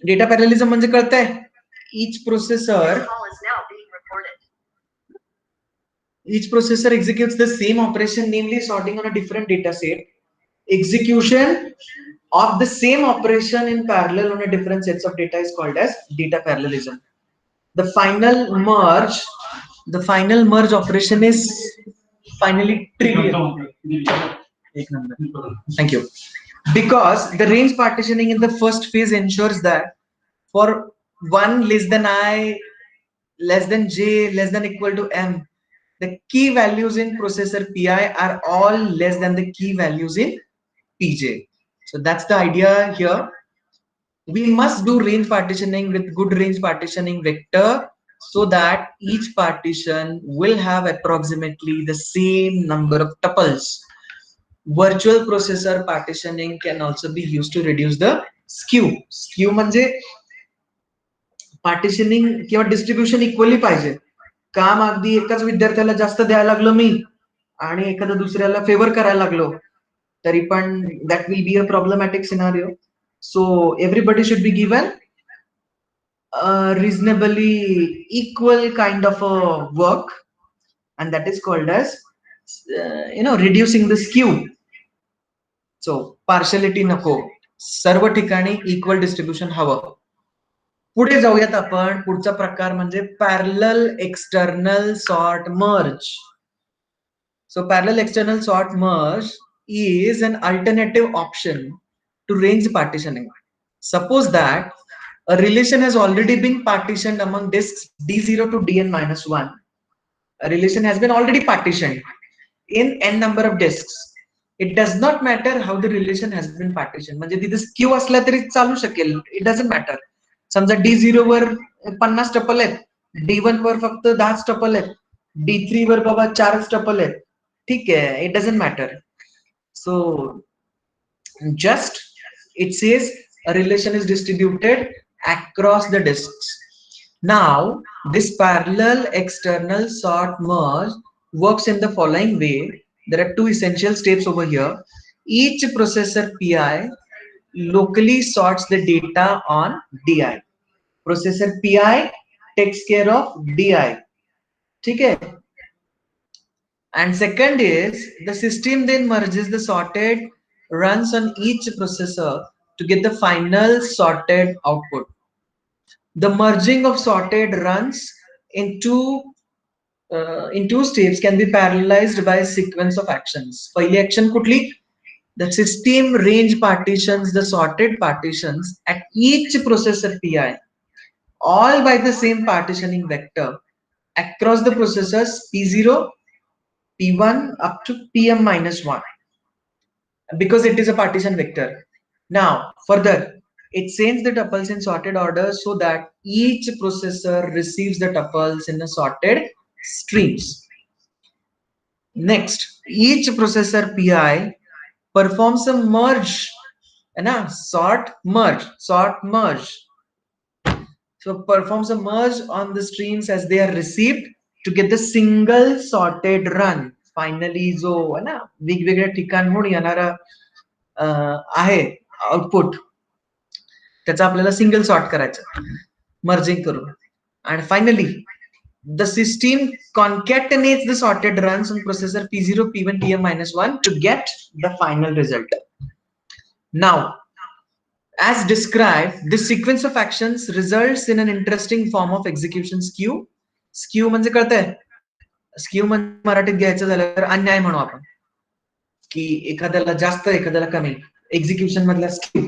Data पॅरलिझम म्हणजे कळतंय? each processor executes the same operation, namely sorting on a different data set. Execution of the same operation in parallel on a different sets of data is called as data parallelism. The final merge operation is finally trivial. Thank you. Because the range partitioning in the first phase ensures that for 1 less than I less than j less than equal to m, the key values in processor pi are all less than the key values in pj. So that's the idea here. We must do range partitioning with good range partitioning vector so that each partition will have approximately the same number of tuples. Virtual processor partitioning can also be used to reduce the skew. Skew म्हणजे partitioning किंवा distribution equally पाहिजे. काम अगदी एकाच विद्यार्थ्याला जास्त द्यायला लागलो मी आणि एखाद्या दुसऱ्याला फेवर करायला लागलो तरी पण that will be a problematic scenario. So everybody should be given reasonably equal kind of a work, and that is called as reducing the skew. So partiality नको, सर्व ठिकाणी इक्वल डिस्ट्रीब्युशन हवं. पुढे जाऊयात आपण. पुढचा प्रकार म्हणजे parallel external sort merge. So parallel external sort merge is an alternative option to range partitioning. Suppose that a relation has already been partitioned among disks d0 to dn minus 1. A relation has been already partitioned in n number of disks. It does not matter how the relation has been partitioned. म्हणजे तिथे skew असला तरी चालू शकेल. It doesn't matter. समजा d0 वर 50 tuple आहेत, d1 वर फक्त 10 टपल आहेत, d3 वर बाबा 4 टपल आहेत. ठीक आहे, it doesn't matter. So just it says a relation is distributed across the disks. Now this parallel external sort merge works in the following way. There are two essential steps over here. Each processor pi locally sorts the data on di. Processor pi takes care of di. Okay. And second is the system then merges the sorted runs on each processor to get the final sorted output. The merging of sorted runs in two steps can be parallelized by a sequence of actions. पहिली action कुठली? The system range partitions the sorted partitions at each processor pi, all by the same partitioning vector across the processors p0, p1 up to pm minus 1, because it is a partition vector. Now further, it sends the tuples in sorted order so that each processor receives the tuples in a sorted streams. Next, each processor pi performs a merge, sort merge. So performs a merge on the streams as they are received to get the single sorted run. Finally जो है ना वेगवेगळ्या ठिकाणहून येणारा आहे output, त्याचा आपल्याला single sort करायचं मर्जिंग करून. आणि finally the system concatenates the sorted runs on processor p0, p1, pm-1 to get the final result. Now, as described, this sequence of actions results in an interesting form of execution skew. Skew म्हणजे कळतंय? Skew म्हणजे मराठीत घ्यायचं झालं तर अन्याय म्हणू आपण, की एखाद्याला जास्त एखाद्याला कमी. एक्झिक्युशन मधला skew.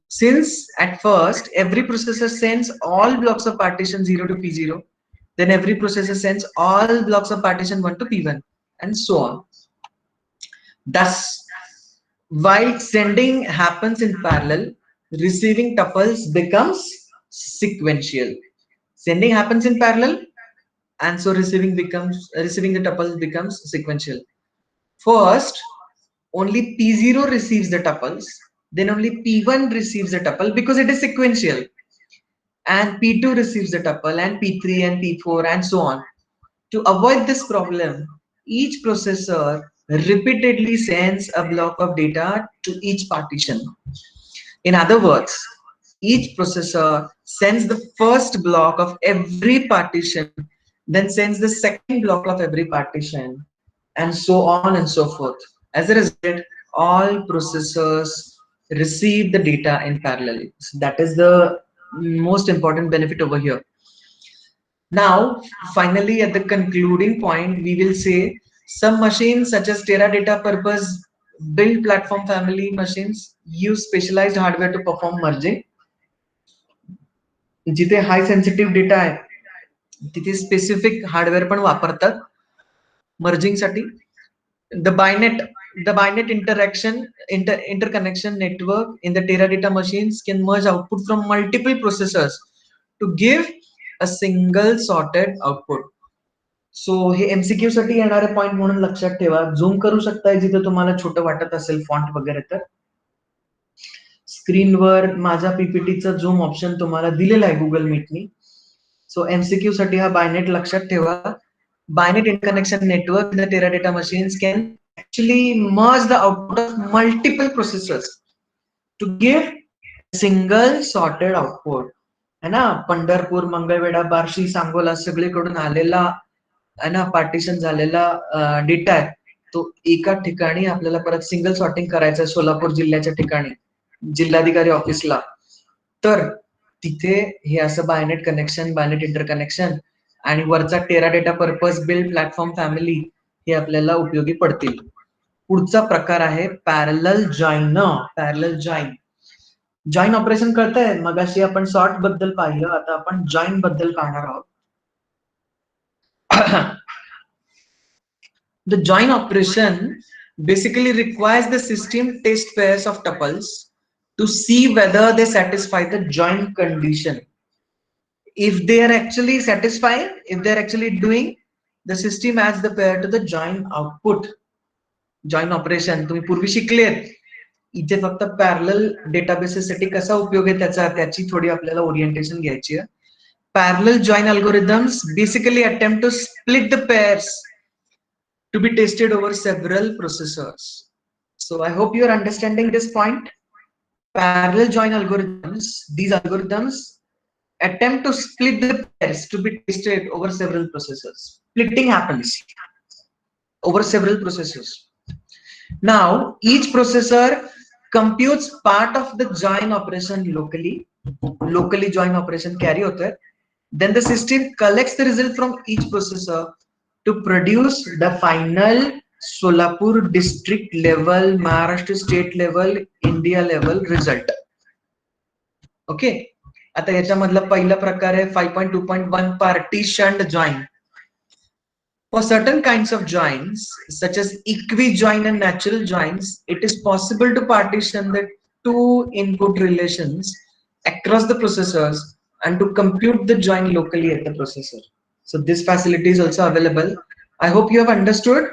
Since at first every processor sends all blocks of partition 0 to p0, then every processor sends all blocks of partition 1 to p1, and so on. Thus, while sending happens in parallel, receiving tuples becomes sequential. Sending happens in parallel, and so receiving the tuples becomes sequential. First, only p0 receives the tuples, then only p1 receives the tuple because it is sequential, and p2 receives the tuple, and p3 and p4 and so on. To avoid this problem, each processor repeatedly sends a block of data to each partition. In other words, each processor sends the first block of every partition, then sends the second block of every partition, and so on and so forth. As a result, all processors receive the data in parallel. So that is the most important benefit over here. Now, finally, at the concluding point, we will say some machines such as Teradata purpose build platform family machines use specialized hardware to perform merging. जिथे हाय sensitive data आहे तिथे specific hardware पण वापरतात merging साठी. The Binet interconnection network in the Teradata machines can merge output from multiple processors to give a single sorted output. So हे MCQ साठी येणारे point म्हणून लक्षात ठेवा. झूम करू शकताय जिथे तुम्हाला छोटं वाटत असेल फॉन्ट वगैरे तर. स्क्रीनवर माझा पीपीटीचा झूम ऑप्शन तुम्हाला दिलेला आहे गुगल मीटनी. सो एमसीक्यू साठी हा बायनेट लक्षात ठेवा. Binet interconnection network in the Teradata machines can actually merge the output of multiple processors to give a single sorted output. है ना, पंढरपूर, मंगळवेढा, बार्शी, सांगोला सगळीकडून आलेला है ना पार्टिशन झालेला डेटा आहे तो एका ठिकाणी आपल्याला परत सिंगल सॉर्टिंग करायचं आहे सोलापूर जिल्ह्याच्या ठिकाणी जिल्हाधिकारी ऑफिसला. तर तिथे हे असं बायनेट कनेक्शन, बायनेट इंटरकनेक्शन आणि वरचा टेराडेटा पर्पज बिल्ड प्लॅटफॉर्म फॅमिली हे आपल्याला उपयोगी पडतील. पुढचा प्रकार आहे parallel join. Parallel join operation कळतंय. मगाशी आपण सॉर्ट बद्दल पाहिलं, आता आपण जॉईन बद्दल पाहणार आहोत. The join operation basically requires the system test pairs of tuples to see whether they satisfy the join condition. If they are actually satisfying, if they are actually doing, the system adds the pair to the join output. Join operation तुम्ही पूर्वी शिकलेत. इथे फक्त parallel databases साठी कसा उपयोग आहे त्याची थोडी आपल्याला ओरिएंटेशन घ्यायची आहे. Parallel join algorithms basically attempt to split the pairs to be tested over several processors. So I hope you are understanding this point. Parallel join algorithms, these algorithms attempt to split the pairs to be tested over several processors. Splitting happens over several processors. Now each processor computes part of the join operation locally join operation carry होता है. Then the system collects the result from each processor to produce the final Solapur district level, Maharashtra state level, India level result. Okay. आता याच्यामधला पहिला प्रकार आहे 5.2.1 partitioned join. For certain kinds of joins, such as equi-join and natural joins, it is possible to partition the two input relations across the processors and to compute the join locally at the processor. So this facility is also available. I hope you have understood.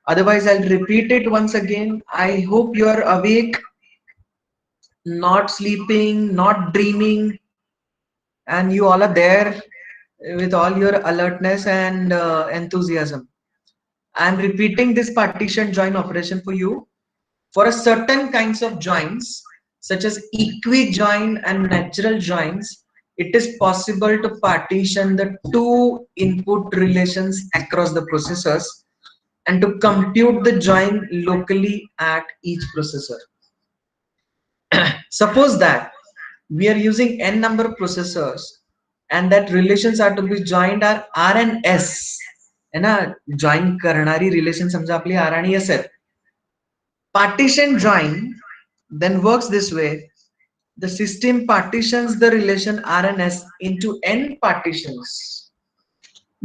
Otherwise, I'll repeat it once again. I hope you are awake, not sleeping, not dreaming, and you all are there with all your alertness and enthusiasm. I'm repeating this partition join operation for you. For a certain kinds of joins, such as equi-join and natural joins, it is possible to partition the two input relations across the processors and to compute the join locally at each processor. Suppose that we are using n number of processors and that relations are to be joined are R and S. है ना, join करणारी relation समजा आपली R आणि S आहे. Partition join then works this way. The system partitions the relation R and S into n partitions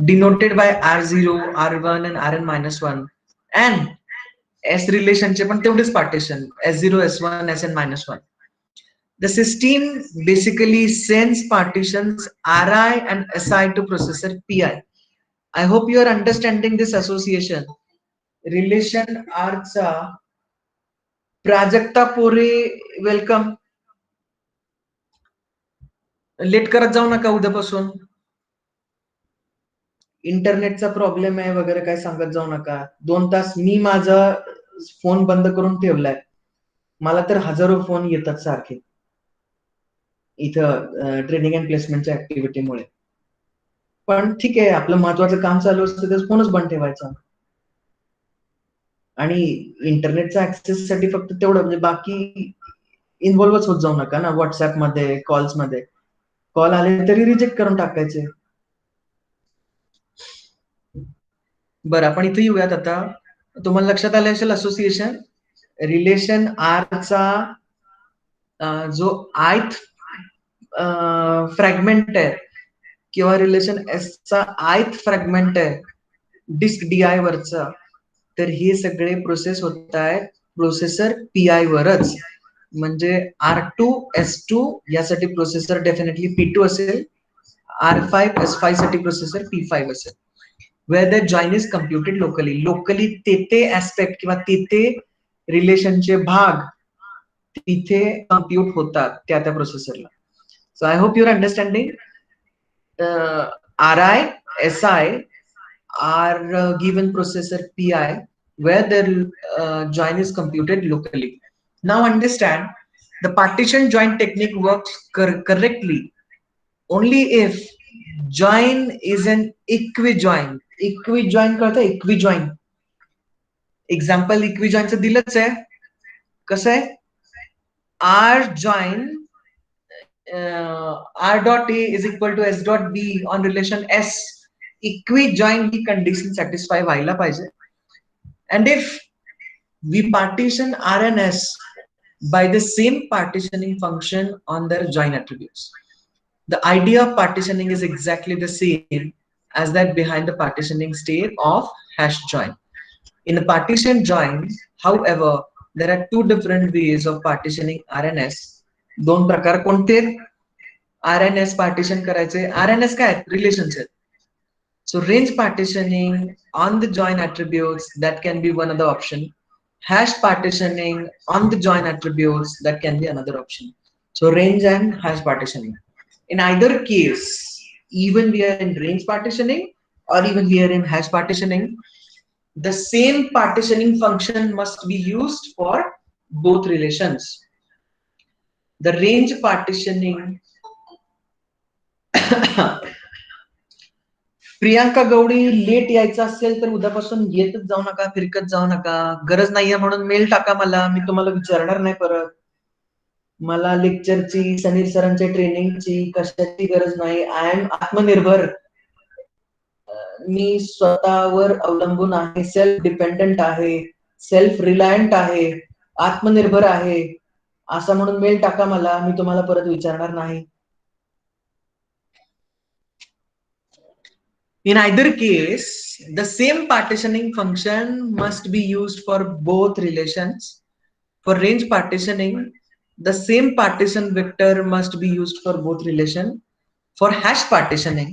denoted by R0, R1 and Rn minus 1 and S relation चे पण तेवढेच partition S0, S1, Sn minus 1. The system basically sends partitions Ri and Si to processor Pi. I hope you are understanding this association. Relation R चा प्राजक्ता पोरे welcome. Late करत जाऊ नका उद्यापासून. इंटरनेटचा प्रॉब्लेम आहे वगैरे काय सांगत जाऊ नका. 2 तास मी माझा फोन बंद करून ठेवलाय. मला तर हजारो फोन येतात सारखे. इथं ट्रेनिंग अँड प्लेसमेंटच्या ऍक्टिव्हिटीमुळे. पण ठीक आहे, आपलं महत्वाचं काम चालू असतं तर फोनच बंद ठेवायचा आणि इंटरनेटचा ऍक्सेस साठी फक्त तेवढं, म्हणजे बाकी इन्व्हॉल्वच होत जाऊ नका ना. व्हॉट्सअपमध्ये, कॉल्समध्ये कॉल आले तरी रिजेक्ट करून टाकायचे. बरं, आपण इथे येऊयात आता. तुम्हाला लक्षात आलं असेल असोसिएशन रिलेशन आरचा जो आयथ फ्रॅगमेंट आहे किंवा रिलेशन एसचा आयथ फ्रॅगमेंट आहे डिस्क डीआय वरचा, तर हे सगळे प्रोसेस होत आहेत प्रोसेसर पीआय वरच. म्हणजे R2 S2 यासाठी प्रोसेसर डेफिनेटली P2 असेल, R5 S5 साठी प्रोसेसर P5 असेल. where the join is computed locally ते ऍस्पेक्ट किंवा ते रिलेशनचे भाग तिथे कम्प्युट होतात त्या प्रोसेसरला. So I hope your understanding. RI SI are given processor PI where the join is computed locally. Now understand, the partition join technique works correctly only if join is an equijoin. Equijoin कळतं? Equijoin example इक्विजॉइनचं दिलंच आहे. कसं आहे? R join R dot A is equal to S dot B on relation S. Equijoin he condition satisfy व्हायला पाहिजे. And if we partition R and S by the same partitioning function on their join attributes, the idea of partitioning is exactly the same as that behind the partitioning state of hash join. In a partition join, however, there are two different ways of partitioning R and S. दोन प्रकार कोणते? R and S partition करायचे. R and S काय? Relations आहेत. So range partitioning on the join attributes, that can be one of the option. Hash partitioning on the join attributes, that can be another option. So range and hash partitioning. In either case, even we are in range partitioning or even we are in hash partitioning, the same partitioning function must be used for both relations. The range partitioning Priyanka Gawdi late यायचं असेल तर उद्यापासून येतच जाऊ नका, फिरकत जाऊ नका. गरज नाहीये म्हणून मेल टाका मला, मी तुम्हाला विचारणार नाही परत. मला लेक्चरची, समीर सरांच्या ट्रेनिंगची कशाची गरज नाही. आय एम आत्मनिर्भर. मी स्वतःवर अवलंबून आहे, सेल्फ डिपेंडंट आहे, सेल्फ रिलायंट आहे, आत्मनिर्भर आहे. असं म्हणून मेल टाका मला, मी तुम्हाला परत विचारणार नाही. In either case, the same partitioning function must be used for both relations. For range partitioning, the same partition vector must be used for both relation. For hash partitioning,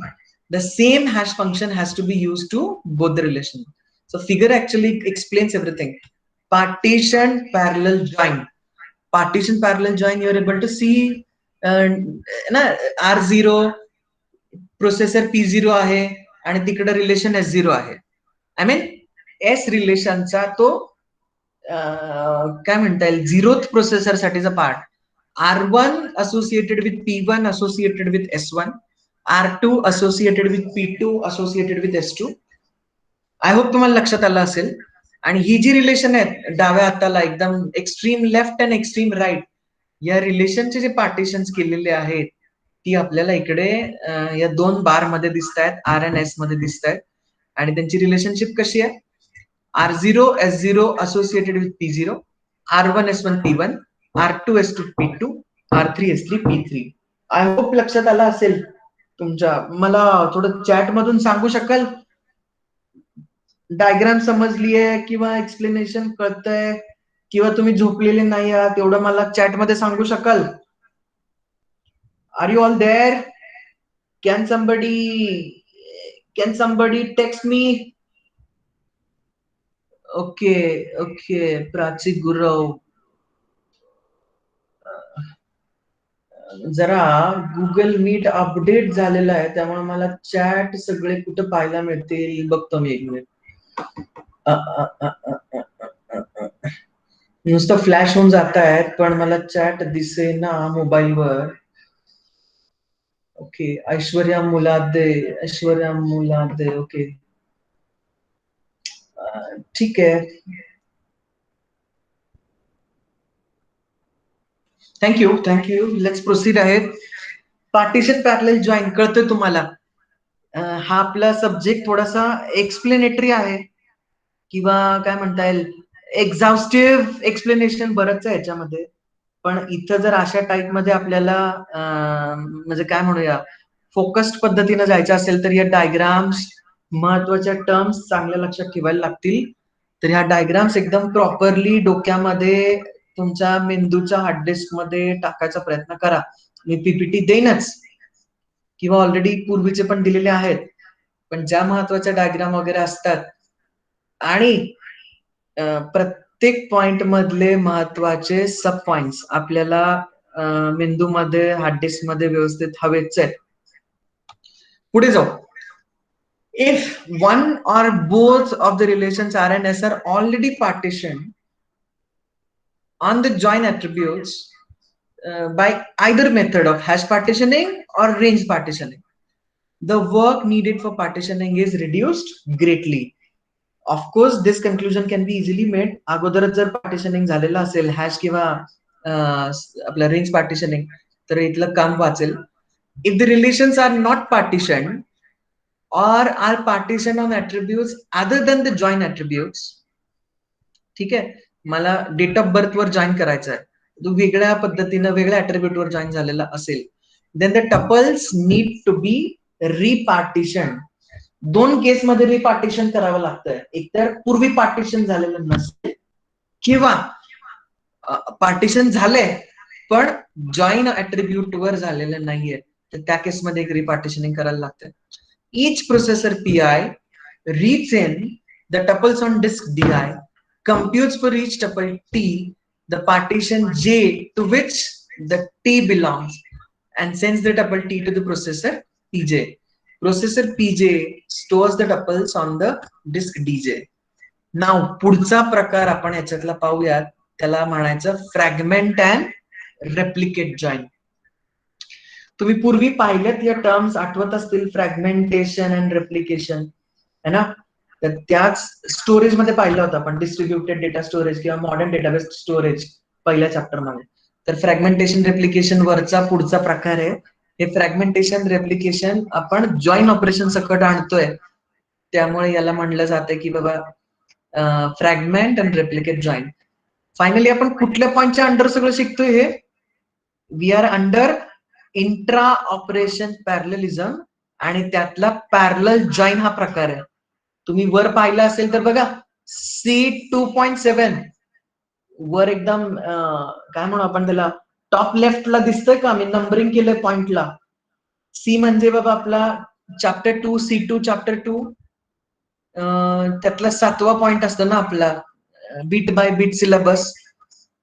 the same hash function has to be used to both the relation. So figure actually explains everything. Partition parallel join. Partition parallel join, you are able to see R0 processor P0 आहे आणि तिकडे relation S0 आहे. I mean S रिलेशनचा तो काय म्हणता येईल, zeroth processor साठीचा part. R1 associated with P1 associated with S1, R2 associated with P2 associated with S2. I hope तुम्हाला लक्षात आलं असेल. आणि ही जी रिलेशन आहेत डाव्या हाताला एकदम extreme left and extreme right, या रिलेशनचे जे पार्टिशन्स केलेले आहेत ती आपल्याला इकडे या दोन बार मध्ये दिसत आहेत, R and S मध्ये दिसत आहेत. आणि त्यांची रिलेशनशिप कशी आहे? R0 S0 associated with P0, R1 S1 P1, R2 S2 P2, R3 S3 P3. I hope लक्षात आलं असेल तुमच्या. मला थोडं चॅट मधून सांगू शकाल डायग्राम समजलीये किंवा एक्सप्लेनेशन कळतंय किंवा तुम्ही झोपलेले नाही आहात, एवढं मला चॅट मध्ये सांगू शकाल? Are you all there? Can somebody text me? Okay, Prachi Gurav. जरा गुगल मीट अपडेट झालेलं आहे त्यामुळे मला चॅट सगळे कुठं पाहायला मिळतील बघतो मी एक मिनिट. नुसतं फ्लॅश होऊन जात आहेत पण मला चॅट दिसेना मोबाईलवर. ओके, ऐश्वर्या मुलादे, ऐश्वर्या मुलादे, ओके, ठीक आहे. Thank you, thank you. लेट्स प्रोसीड आहेत. पार्टिशन पॅरलल जॉईन कळतोय तुम्हाला? हा आपला सब्जेक्ट थोडासा एक्सप्लेनेटरी आहे किंवा काय म्हणता येईल, एक्झॉस्टिव्ह एक्सप्लेनेशन बरंच आहे याच्यामध्ये. पण इथं जर अशा टाईप मध्ये आपल्याला म्हणजे काय म्हणूया, फोकस्ड पद्धतीने जायचं असेल तर या डायग्राम्स, महत्वाच्या टर्म्स चांगल्या लक्षात ठेवायला लागतील. तर ह्या डायग्राम्स एकदम प्रॉपरली डोक्यामध्ये तुमच्या मेंदूच्या हार्ड डिस्क मध्ये टाकायचा प्रयत्न करा. मी पीपीटी देईनच किंवा ऑलरेडी पूर्वीचे पण दिलेले आहेत, पण ज्या महत्वाच्या डायग्राम वगैरे असतात आणि प्रत्येक पॉइंट मधले महत्वाचे सब पॉइंट्स आपल्याला मेंदूमध्ये, हार्ड डिस्क मध्ये व्यवस्थित हवेच आहेत. पुढे जाऊ. If one or both of the relations RNS are already partitioned on the join attributes by either method of hash partitioning or range partitioning, the work needed for partitioning is reduced greatly. Of course, this conclusion can be easily made. अगोदरच जर partitioning झालेलं असेल hash किंवा आपलं range partitioning, तर इथलं काम वाचेल. If the relations are not partitioned or are partitioned on attributes other than the join attributes, ठीक आहे, मला डेट ऑफ बर्थ वर जॉईन करायचा आहे, तो वेगळ्या पद्धतीनं वेगळ्या ऍट्रिब्यूट वर जॉईन झालेला असेल, then the tuples need to be repartition. दोन केस मध्ये रिपार्टिशन करावं लागतंय. एकतर पूर्वी पार्टिशन झालेलं नसते किंवा पार्टिशन झालंय पण जॉईन ऍट्रिब्यूट वर झालेलं नाहीये, तर त्या केसमध्ये एक रिपार्टिशनिंग करायला लागतं. Each processor PI reads in the tuples on disk DI, computes for each tuple T the partition J to which the T belongs, and sends the tuple T to the processor PJ. Processor PJ stores the tuples on the disk DJ. Now पुढचा प्रकार आपण याच्यातला पाहूयात, त्याला म्हणायचं fragment and replicate join. तुम्ही पूर्वी पाहिल्यात या टर्म्स आठवत असतील, फ्रॅगमेंटेशन अँड रेप्लिकेशन, है ना? तर त्याच स्टोरेज मध्ये पाहिलं होतं आपण, डिस्ट्रीब्युटेड डेटा स्टोरेज किंवा मॉडर्न डेटाबेस स्टोरेज पहिल्या चॅप्टर मध्ये. तर फ्रॅगमेंटेशन रेप्लिकेशन वरचा पुढचा प्रकार आहे. हे फ्रॅगमेंटेशन रेप्लिकेशन आपण जॉईन ऑपरेशन सकट आणतोय, त्यामुळे याला म्हणलं जातं की बाबा fragment and replicate join. Finally आपण कुठल्या पॉइंटच्या अंडर सगळं शिकतोय हे? We are under intra operation parallelism आणि त्यातला पॅरलल जॉईन हा प्रकार आहे. तुम्ही वर पाहिलं असेल तर बघा, C2.7 वर एकदम काय म्हणू आपण त्याला, टॉप लेफ्टला दिसतंय का? मी नंबरिंग केलंय पॉइंटला. सी म्हणजे बाबा आपला चॅप्टर 2, C2 चॅप्टर 2, त्यातला 7वा पॉइंट असतो ना आपला बीट बाय बीट सिलेबस,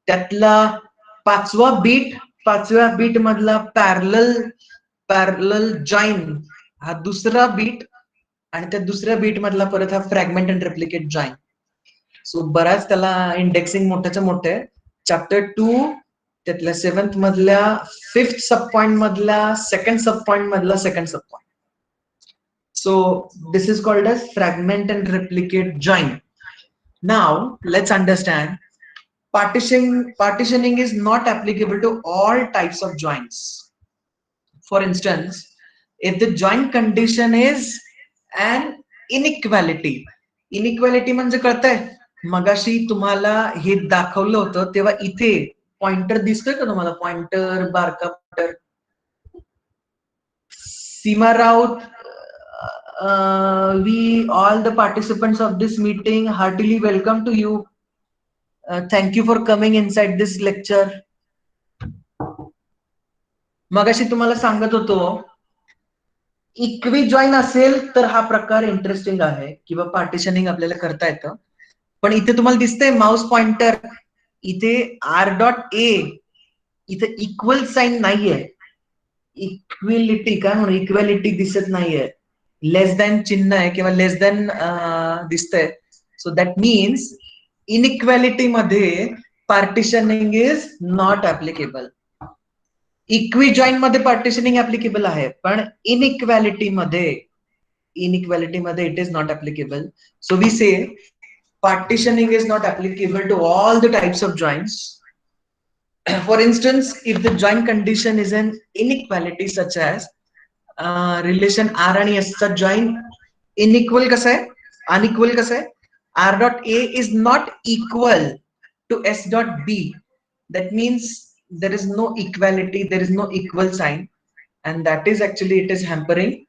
त्यातला 5वा बीट, 5व्या बीट मधला पॅरलल जॉईन हा दुसरा बीट, आणि त्या दुसऱ्या बीट मधला परत हा fragment and replicate join. So बराच त्याला इंडेक्सिंग मोठ्याच्या मोठे. चॅप्टर 2 त्यातल्या 7th मधल्या 5th सब पॉइंट मधल्या 2nd सब पॉइंट मधला 2nd sub point. So this is called as fragment and replicate join. Now let's understand, partitioning is not applicable to all types of joins. For instance, if the join condition is an inequality, inequality म्हणजे कळतंय, मगाशी तुम्हाला हे दाखवलं होतं तेव्हा इथे pointer दिसतोय का तुम्हाला? पॉइंटर, बारका pointer. Seema Raut, we all the participants of this meeting heartily welcome to you. Thank you for coming inside this lecture. मगाशी तुम्हाला सांगत होतो, इक्वी जॉईन असेल तर हा प्रकार इंटरेस्टिंग आहे किंवा पार्टिशनिंग आपल्याला करता येतं. पण इथे तुम्हाला दिसतंय माउस पॉइंटर, इथे R.A, इथे इक्वल साइन नाहीये. इक्विलिटी काय म्हणून, इक्वॅलिटी दिसत नाहीये, लेस दॅन चिन्ह आहे किंवा लेस दॅन दिसतंय. सो दॅट मीन्स इनइक्वॅलिटी मध्ये partitioning is not applicable. Equijoin मध्ये पार्टिशनिंग ऍप्लिकेबल आहे, पण इनइक्वॅलिटी मध्ये it is not applicable. So we say partitioning is not applicable to all the types of joints. For instance, if the joint condition is an inequality such as relation R आणि S चा joint unequal कसा आहे, unequal कसा आहे, R dot A is not equal to S dot B. That means there is no equality, there is no equal sign, and that is actually it is hampering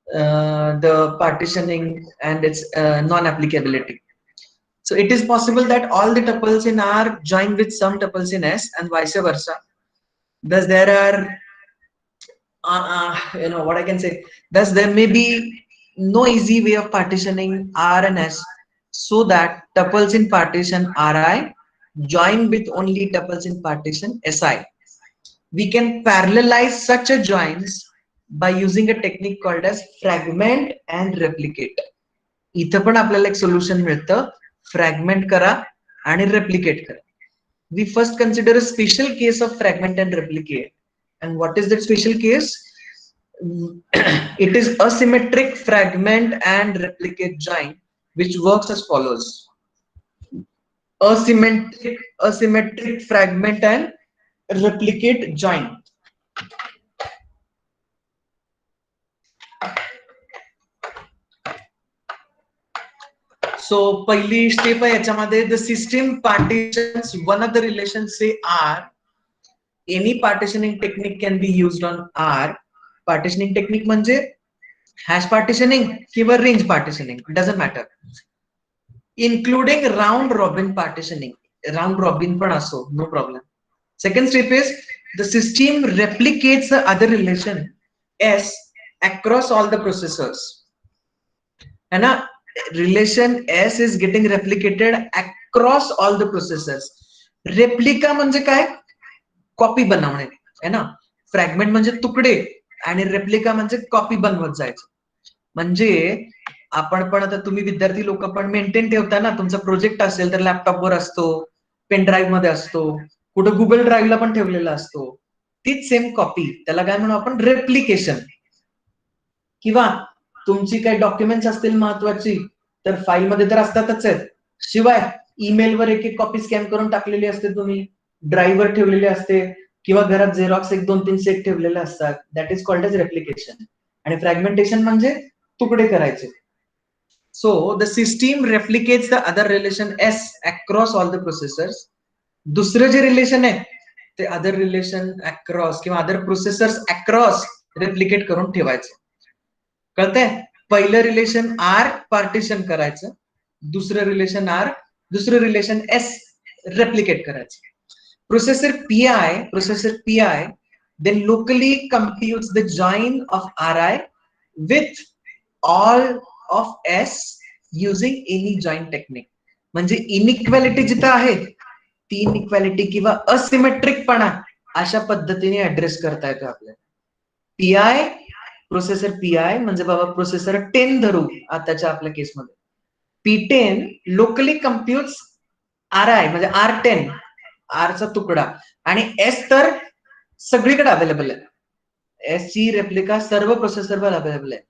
the partitioning and its non-applicability. So it is possible that all the tuples in R join with some tuples in S and vice versa. Thus there are, what I can say, thus there may be no easy way of partitioning R and S so that tuples in partition Ri join with only tuples in partition Si. We can parallelize such a joins by using a technique called as fragment and replicate. इथं पण आपल्याला एक solution मिळतं, fragment करा आणि replicate करा. We first consider a special case of fragment and replicate. And what is that special case? It is asymmetric fragment and replicate joint, which works as follows. Asymmetric fragment and replicate joint. So पहिली step आहे याच्यामध्ये, the system partitions one of the relations say R. Any partitioning technique can be used on R. Partitioning technique म्हणजे hash partitioning किंवा range partitioning, doesn't matter. Including round robin partitioning. Round robin पण असो, no problem. Second step is the system replicates the other relation S across all the processors. है ना? Relation S is getting replicated across all the processors. Replica म्हणजे काय? Copy बनवणे, है ना? Fragment म्हणजे तुकडे आणि रेप्लिका म्हणजे कॉपी बनवत जायचं. म्हणजे आपण पण आता तुम्ही विद्यार्थी लोक पण मेंटेन ठेवता ना, तुमचा प्रोजेक्ट असेल तर लॅपटॉपवर असतो, पेन ड्राईव्ह मध्ये असतो, कुठं गुगल ड्राईव्हला पण ठेवलेला असतो. तीच सेम कॉपी, त्याला काय म्हणू आपण, रेप्लिकेशन. किंवा तुमची काही डॉक्युमेंट्स असतील महत्वाची तर फाईलमध्ये तर असतातच आहेत, शिवाय ईमेलवर एक एक कॉपी स्कॅन करून टाकलेली असते, तुम्ही ड्राईव्हवर ठेवलेली असते, किंवा घरात झेरॉक्स 1-2-3 सेट ठेवलेले असतात. That is called as replication. आणि फ्रॅगमेंटेशन म्हणजे तुकडे करायचे. So the system replicates the other relation S across all the processors. दुसरं जे रिलेशन आहे ते अदर रिलेशन अक्रॉस किंवा अदर प्रोसेसर्स अक्रॉस रेप्लिकेट करून ठेवायचं. कळतंय? पहिलं रिलेशन आर पार्टिशन करायचं, दुसरं रिलेशन आर, दुसरं रिलेशन एस रेप्लिकेट करायचं. Processor PI then locally computes the join of Ri with all of S using any join technique. म्हणजे इनइक्वॅलिटी जिथं आहे ती इनइक्वॅलिटी किंवा असिमेट्रिकपणा अशा पद्धतीने ऍड्रेस करता येतो आपल्याला. पीआय, प्रोसेसर पीआय म्हणजे बाबा प्रोसेसर 10 धरू आताच्या आपल्या केसमध्ये. P10 लोकली कम्प्युट्स Ri म्हणजे R10, आरचा तुकडा, आणि एस तर सगळीकडे अवेलेबल आहे. एस ची रेप्लिका सर्व प्रोसेसरवर अवेलेबल आहे,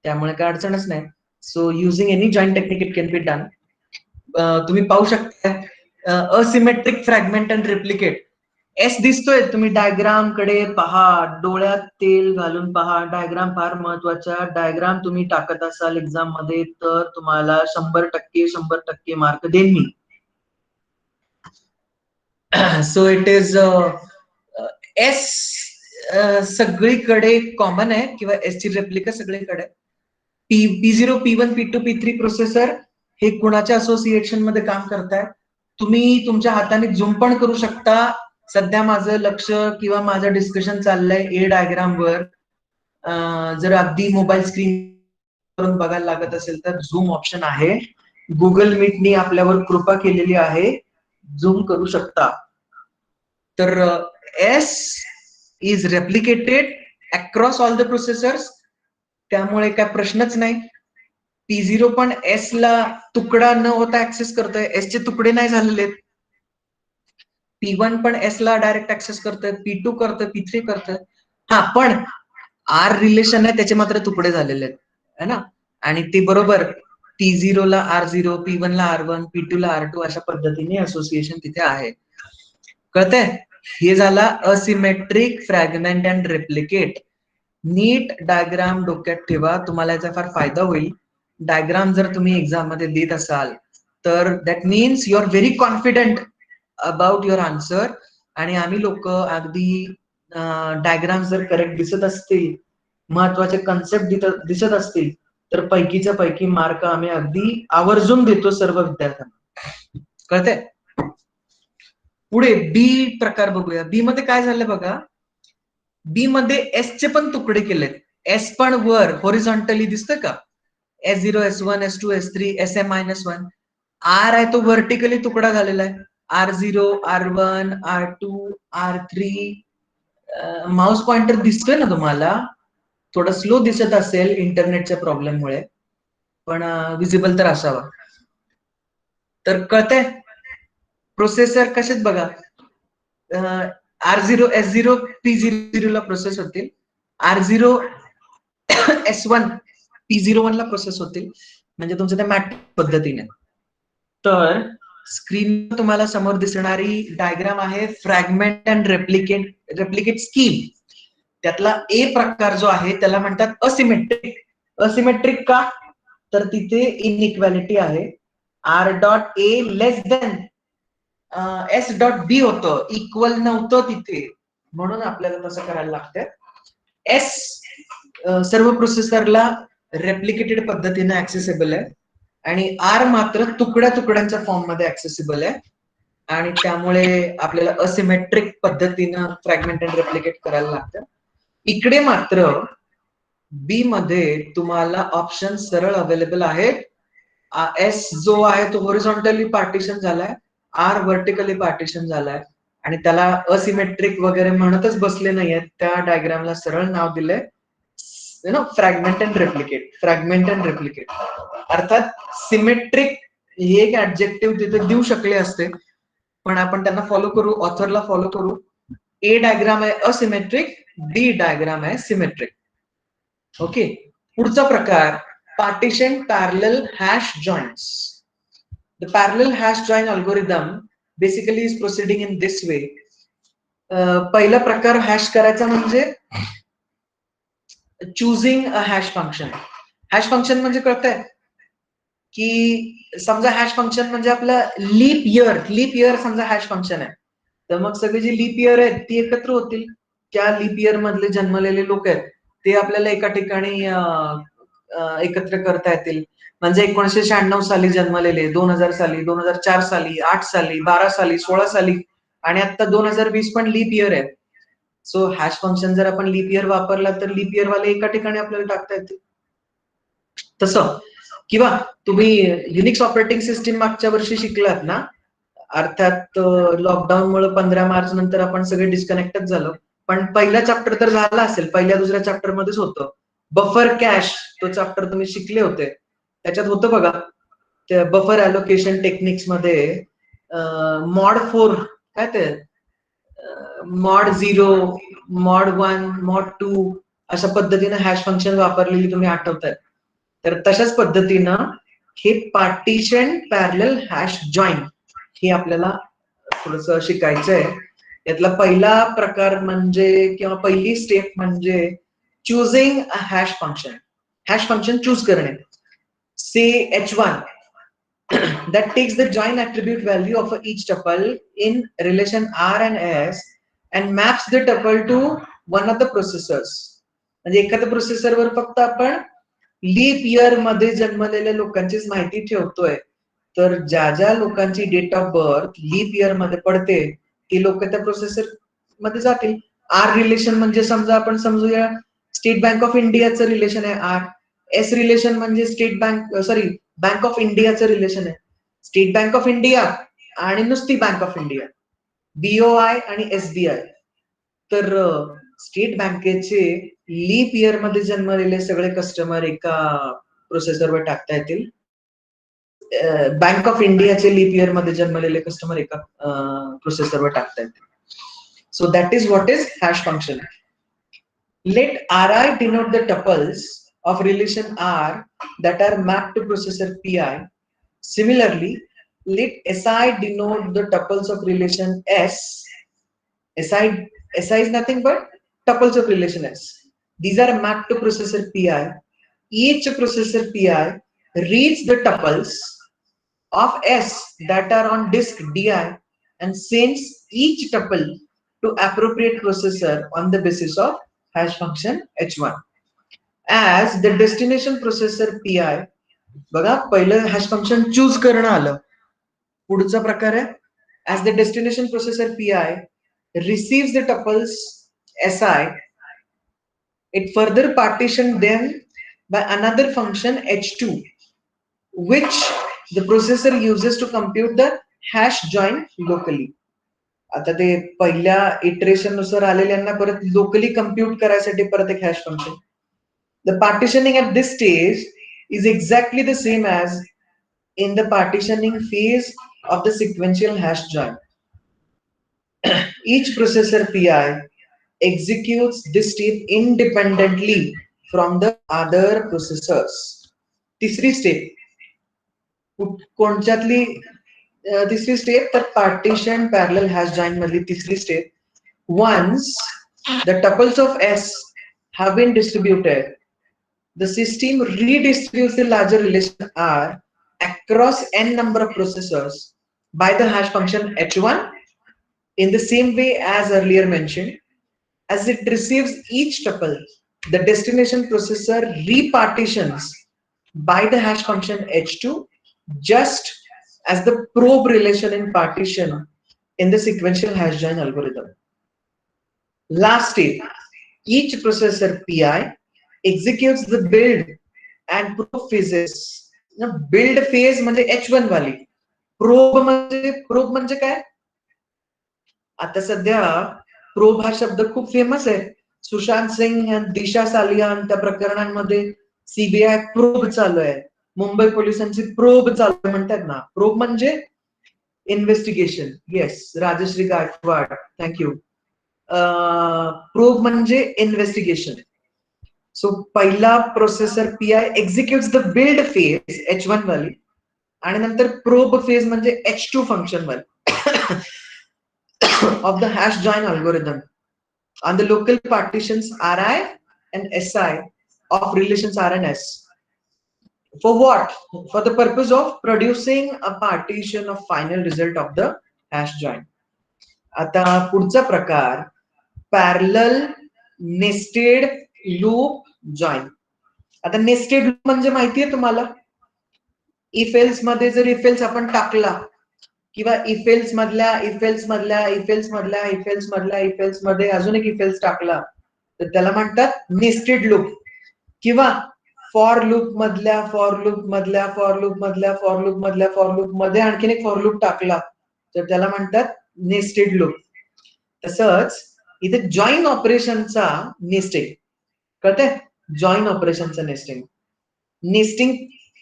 त्यामुळे काय अडचणच नाही. So using any joint technique it can be done. तुम्ही पाहू शकता asymmetric fragment and replicate. S दिसतोय, तुम्ही डायग्राम कडे पहा, डोळ्यात तेल घालून पहा. डायग्राम फार महत्वाच्या. डायग्राम तुम्ही टाकत असाल एक्झाम मध्ये तर तुम्हाला 100% मार्क देईन मी. सो इट इज एस सगळीकडे कॉमन आहे किंवा एस ची रेप्लिका सगळीकडे. P0, P1, P2, P3 processor हे कुणाच्या असोसिएशन मध्ये काम करताय. तुम्ही तुमच्या हाताने झूम पण करू शकता. सध्या माझं लक्ष किंवा माझं डिस्कशन चाललंय ए डायग्राम वर. जर अगदी मोबाईल स्क्रीन वरून बघायला लागत असेल तर झूम ऑप्शन आहे. गुगल मीटनी आपल्यावर कृपा केलेली आहे, झूम करू शकता. तर S is replicated across all the processors, त्यामुळे काय प्रश्नच नाही. P0 पण एस ला तुकडा न होता ऍक्सेस करतोय, एस चे तुकडे नाही झालेले. P1 पण S ला डायरेक्ट ऍक्सेस करतं, P2 करतं, P3 करतं. हा, पण आर रिलेशन आहे त्याचे मात्र तुकडे झालेले आहेत, है ना. आणि ते बरोबर P0 ला R0, P1 ला R1, P2 ला R2 अशा पद्धतीने असोसिएशन तिथे आहे. कळतंय? हे झाला asymmetric, fragment and replicate. NEET diagram डोक्यात ठेवा, तुम्हाला याचा फार फायदा होईल. डायग्राम जर तुम्ही एक्झाम मध्ये देत असाल तर that means you are very confident about your answer. आणि आम्ही लोक अगदी डायग्राम जर करेक्ट दिसत असतील, महत्वाचे कन्सेप्ट दिसत असतील, तर पैकीच्या पैकी मार्क आम्ही अगदी आवर्जून देतो सर्व विद्यार्थ्यांना. कळतंय? पुढे बी प्रकार बघूया. बी मध्ये काय झालं बघा. बी मध्ये एस चे पण तुकडे केलेत. एस पण वर हॉरिझॉन्टली दिसतं का? S0, S1, S2, S3, SM-1. R आहे तो व्हर्टिकली तुकडा झालेला आहे. R0, R1, R2, R3. Mouse pointer दिसतोय ना तुम्हाला? थोडं स्लो दिसत असेल इंटरनेटच्या प्रॉब्लेममुळे, पण विजिबल तर असावा. तर कळतंय? प्रोसेसर कसेच बघा. R0, S0, P0 ला प्रोसेस होतील. R0, S1, P01 ला प्रोसेस होतील. म्हणजे तुमचं ते मॅट्रिक पद्धतीने. तर स्क्रीन तुम्हाला समोर दिसणारी डायग्राम आहे फ्रॅगमेंट अँड रेप्लिकेट स्कीम. त्यातला ए प्रकार जो आहे त्याला म्हणतात असिमेट्रिक. असिमेट्रिक का? तर तिथे इनइक्वॅलिटी आहे. R dot A less than S dot B होतं, इक्वल नव्हतं तिथे, म्हणून आपल्याला तसं करायला लागतं. एस सर्व प्रोसेसरला रेप्लिकेटेड पद्धतीने ऍक्सेसिबल आहे आणि आर मात्र तुकड्या तुकड्यांच्या फॉर्म मध्ये ऍक्सेसिबल आहे. आणि त्यामुळे आपल्याला असिमेट्रिक पद्धतीनं फ्रॅगमेंट अँड रेप्लिकेट करायला लागतं. इकडे मात्र बी मध्ये तुम्हाला ऑप्शन सरळ अवेलेबल आहेत. एस जो आहे तो हॉरिझॉन्टली पार्टिशन झालाय, आर व्हर्टिकली पार्टिशन झालाय, आणि त्याला असिमेट्रिक वगैरे म्हणतच बसले नाहीयेत. त्या डायग्रामला सरळ नाव दिलंय fragment and replicate. Fragment and replicate अर्थात सिमेट्रिक हे एक ऍडजेक्टिव्ह तिथे देऊ शकले असते, पण आपण त्यांना फॉलो करू, ऑथरला फॉलो करू. ए डायग्राम आहे असिमेट्रिक, बी डायग्राम आहे सिमेट्रिक. ओके. पुढचा प्रकार partition parallel hash joints. The parallel hash join algorithm basically is proceeding in this way. पहिला प्रकार हॅश करायचा म्हणजे choosing a hash function. Hash function म्हणजे कळतंय की समजा हॅश फंक्शन म्हणजे आपलं लीप इयर समजा हॅश फंक्शन आहे. तर मग सगळे जे लीप इयर आहेत ती एकत्र होतील. त्या लीप इयर मधले जन्मलेले लोक आहेत ते आपल्याला एका ठिकाणी एकत्र करता येतील. म्हणजे 1996 साली जन्मलेले, 2000 साली, 2004 साली, 8 साली, 12 साली, 16 साली, आणि आता 2020 पण लीप इयर आहे. सो हॅश फंक्शन जर आपण लीप इयर वापरला तर लीप इयर वाले एका ठिकाणी आपल्याला टाकता येतील. तसं किंवा तुम्ही युनिक्स ऑपरेटिंग सिस्टीम मागच्या वर्षी शिकलात ना, अर्थात लॉकडाऊन मुळे 15 मार्च नंतर आपण सगळे डिस्कनेक्टच झालो, पण पहिला चॅप्टर तर झाला असेल, पहिल्या दुसऱ्या चॅप्टर मध्येच होतं बफर कॅश. तो चॅप्टर तुम्ही शिकले होते. त्याच्यात होतं बघा, त्या बफर अलोकेशन टेक्निक्स मध्ये मॉड 4 काय ते मॉड 0, मॉड 1, मॉड 2 अशा पद्धतीने हॅश फंक्शन वापरलेली तुम्ही आठवताय. तर तशाच पद्धतीनं हे पार्टिशन पॅरलल हॅश जॉईन हे आपल्याला थोडस शिकायचंय. यातला पहिला प्रकार म्हणजे किंवा पहिली स्टेप म्हणजे choosing a hash function. Hash function choose करणे. Say H1 that takes the join attribute value of each tuple in relation R and S and maps the tuple to one of the processors. म्हणजे एखाद्या प्रोसेसरवर फक्त आपण leaf year मध्ये जन्मलेल्या लोकांचीच माहिती ठेवतोय. तर ज्या ज्या लोकांची date of birth leap year मध्ये पडते ती लोक त्या प्रोसेसर मध्ये जातील. आर रिलेशन म्हणजे समजा आपण समजूया स्टेट बँक ऑफ इंडियाचं रिलेशन आहे आर. एस रिलेशन म्हणजे स्टेट बँक बँक ऑफ इंडियाचं रिलेशन आहे. स्टेट बँक ऑफ इंडिया आणि नुसती बँक ऑफ इंडिया, बीओआय आणि एसबीआय. तर स्टेट बँकेचे लीप इयर मध्ये जन्मलेले सगळे कस्टमर एका प्रोसेसरवर टाकता येतील. बँक ऑफ इंडियाचे लीप इयर मध्ये जन्मलेले कस्टमर एका प्रोसेसरवर टाकतायत. So that is what is hash function. Let Ri denote the tuples of relation R that are mapped to processor Pi. Similarly, let Si denote the tuples of relation S. Si is nothing but tuples of relation S. These are mapped to processor Pi. Each processor Pi reads the tuples of S that are on disk Di and sends each tuple to appropriate processor on the basis of hash function h1. As the destination processor Pi, बघा पहिलं hash function choose करणं आलं. पुढचा प्रकार आहे as the destination processor Pi receives the tuples Si, it further partitioned them by another function h2, which the processor uses to compute the hash join locally. आता ते पहिल्या इटरेशन नुसार आलेल्यांना परत लोकली कम्प्युट करायसाठी परत एक hash function. The partitioning at this stage is exactly the same as in the partitioning phase of the sequential hash join. Each processor Pi executes this step independently from the other processors. तिसरी step कोणत्यातली तिसरी step तर partition parallel hash join मधली तिसरी step. Once the tuples of S have been distributed, the system redistributes the larger relation R across n number of processors by the hash function h1 in the same way as earlier mentioned. As it receives each tuple, the destination processor repartitions by the hash function h2 just as the probe relation in partition in the sequential hash join algorithm. Last step, each processor Pi executes the build and probe phases. Build phase म्हणजे h1 वाली, probe म्हणजे काय? आता सध्या probe हा शब्द खूप famous आहे. सुशांत सिंग आणि दिशा सालियान त्या प्रकरणांमध्ये सीबीआय प्रोब चालू आहे, मुंबई पोलिसांची प्रोब चालू म्हणतात ना. प्रोब म्हणजे investigation. Yes, Rajashree Gaikwad, thank you. Probe म्हणजे इन्व्हेस्टिगेशन. सो पहिला processor P I executes the build phase h1 वाली आणि नंतर प्रोब फेज म्हणजे h2 फंक्शन वाली of the hash join algorithm on the local partitions Ri and Si of relations R and S. For what? For the purpose of producing a partition of final result of the hash join. आता पुढचा प्रकार parallel nested loop join. आता nested loop म्हणजे माहितीये तुम्हाला, if else मध्ये जर if else आपण टाकला किंवा इफेल्स मधल्या मध्ये अजून एक इफेल्स टाकला तर त्याला म्हणतात नेस्टेड लूप. किंवा फॉर लूप मधल्या मध्ये आणखीन एक फॉर लूप टाकला तर त्याला म्हणतात नेस्टेड लूप. तसंच इथे जॉईन ऑपरेशनचा नेस्टिंग कळते. जॉईन ऑपरेशनचा नेस्टिंग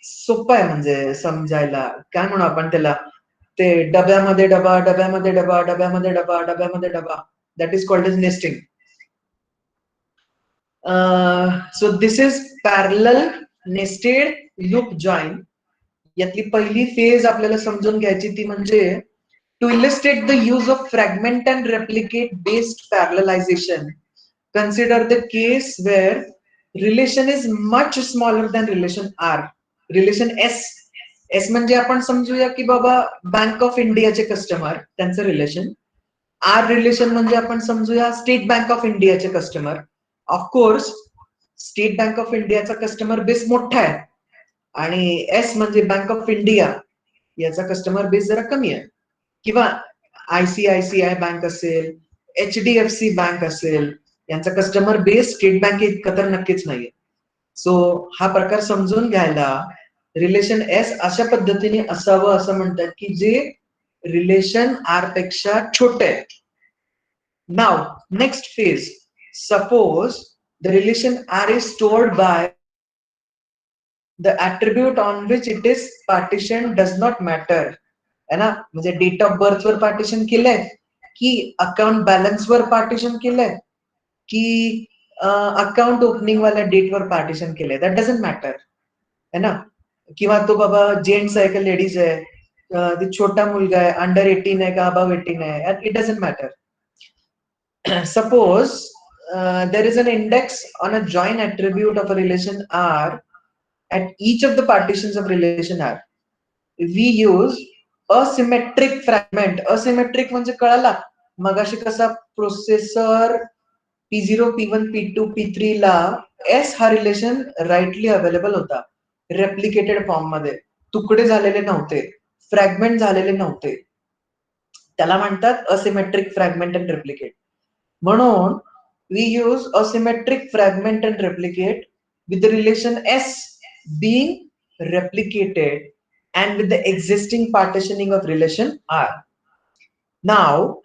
सोपं आहे म्हणजे समजायला. काय म्हणू आपण त्याला, ते डब्यामध्ये डबा that is called as nesting. So this is parallel nested loop join. यातली पहिली फेज आपल्याला समजून घ्यायची ती म्हणजे to illustrate the use of fragment and replicate based parallelization. Consider the case where relation is much smaller than relation R. Relation S म्हणजे आपण समजूया की बाबा बँक ऑफ इंडियाचे कस्टमर त्यांचं रिलेशन. आर रिलेशन म्हणजे आपण समजूया स्टेट बँक ऑफ इंडियाचे customer. Of course state bank of इंडियाचा कस्टमर बेस मोठा आहे आणि एस म्हणजे बँक ऑफ इंडिया याचा कस्टमर बेस जरा कमी आहे. किंवा ICICI बँक असेल, HDFC बँक असेल, यांचा कस्टमर बेस स्टेट बँक इतकं तर नक्कीच नाहीये. सो हा प्रकार समजून घ्यायला रिलेशन एस अशा पद्धतीने असावं असं म्हणतात की जे रिलेशन आर पेक्षा छोटे आहे. नाव next phase, suppose the relation R is stored by the attribute on which it is partitioned does not matter. है ना, म्हणजे डेट ऑफ बर्थ वर पार्टिशन केलंय की अकाउंट बॅलन्स वर पार्टिशन केलंय की अकाउंट ओपनिंग वाल्या डेट वर पार्टिशन केलंय, दॅट डझंट मॅटर. है ना, किंवा तो बाबा जेंट्स आहे का लेडीज आहे, ते छोटा मुलगा आहे, अंडर 18 आहे का अबव 18 आहे, it doesn't matter. Suppose there is an index on a joint attribute of a relation R at each of the partitions of relation R. We use asymmetric fragment. Asymmetric म्हणजे कळाला मगाशी कसा processor P0, P1, P2, P3 ला S हा relation rightly available होता, replicated form मध्ये, तुकडे झालेले नव्हते, फ्रॅगमेंट झालेले नव्हते, त्याला म्हणतात असिमेट्रिक फ्रॅगमेंट अँड रेप्लिकेट. म्हणून we use asymmetric fragment and replicate with the relation S being replicated and with the existing partitioning of relation R. Now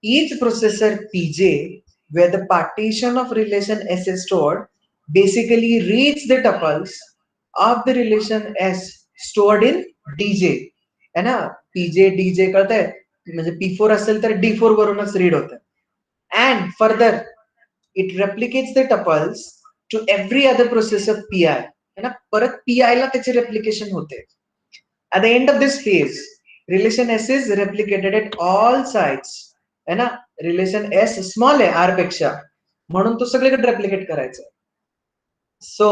each processor Pj where the partition of relation S is stored basically reads the tuples of the relation S stored in Dj. है ना, Pj Dj कळतंय, म्हणजे P4 असेल तर D4 वरूनच read होतं. And further it replicates the tuples to every other processor Pi. है ना, परत Pi ला त्याचे replication होते. At the end of this phase, relation S is replicated at all sides. है ना, relation S small आहे R पेक्षा, म्हणून तो सगळीकडे replicate करायचा. So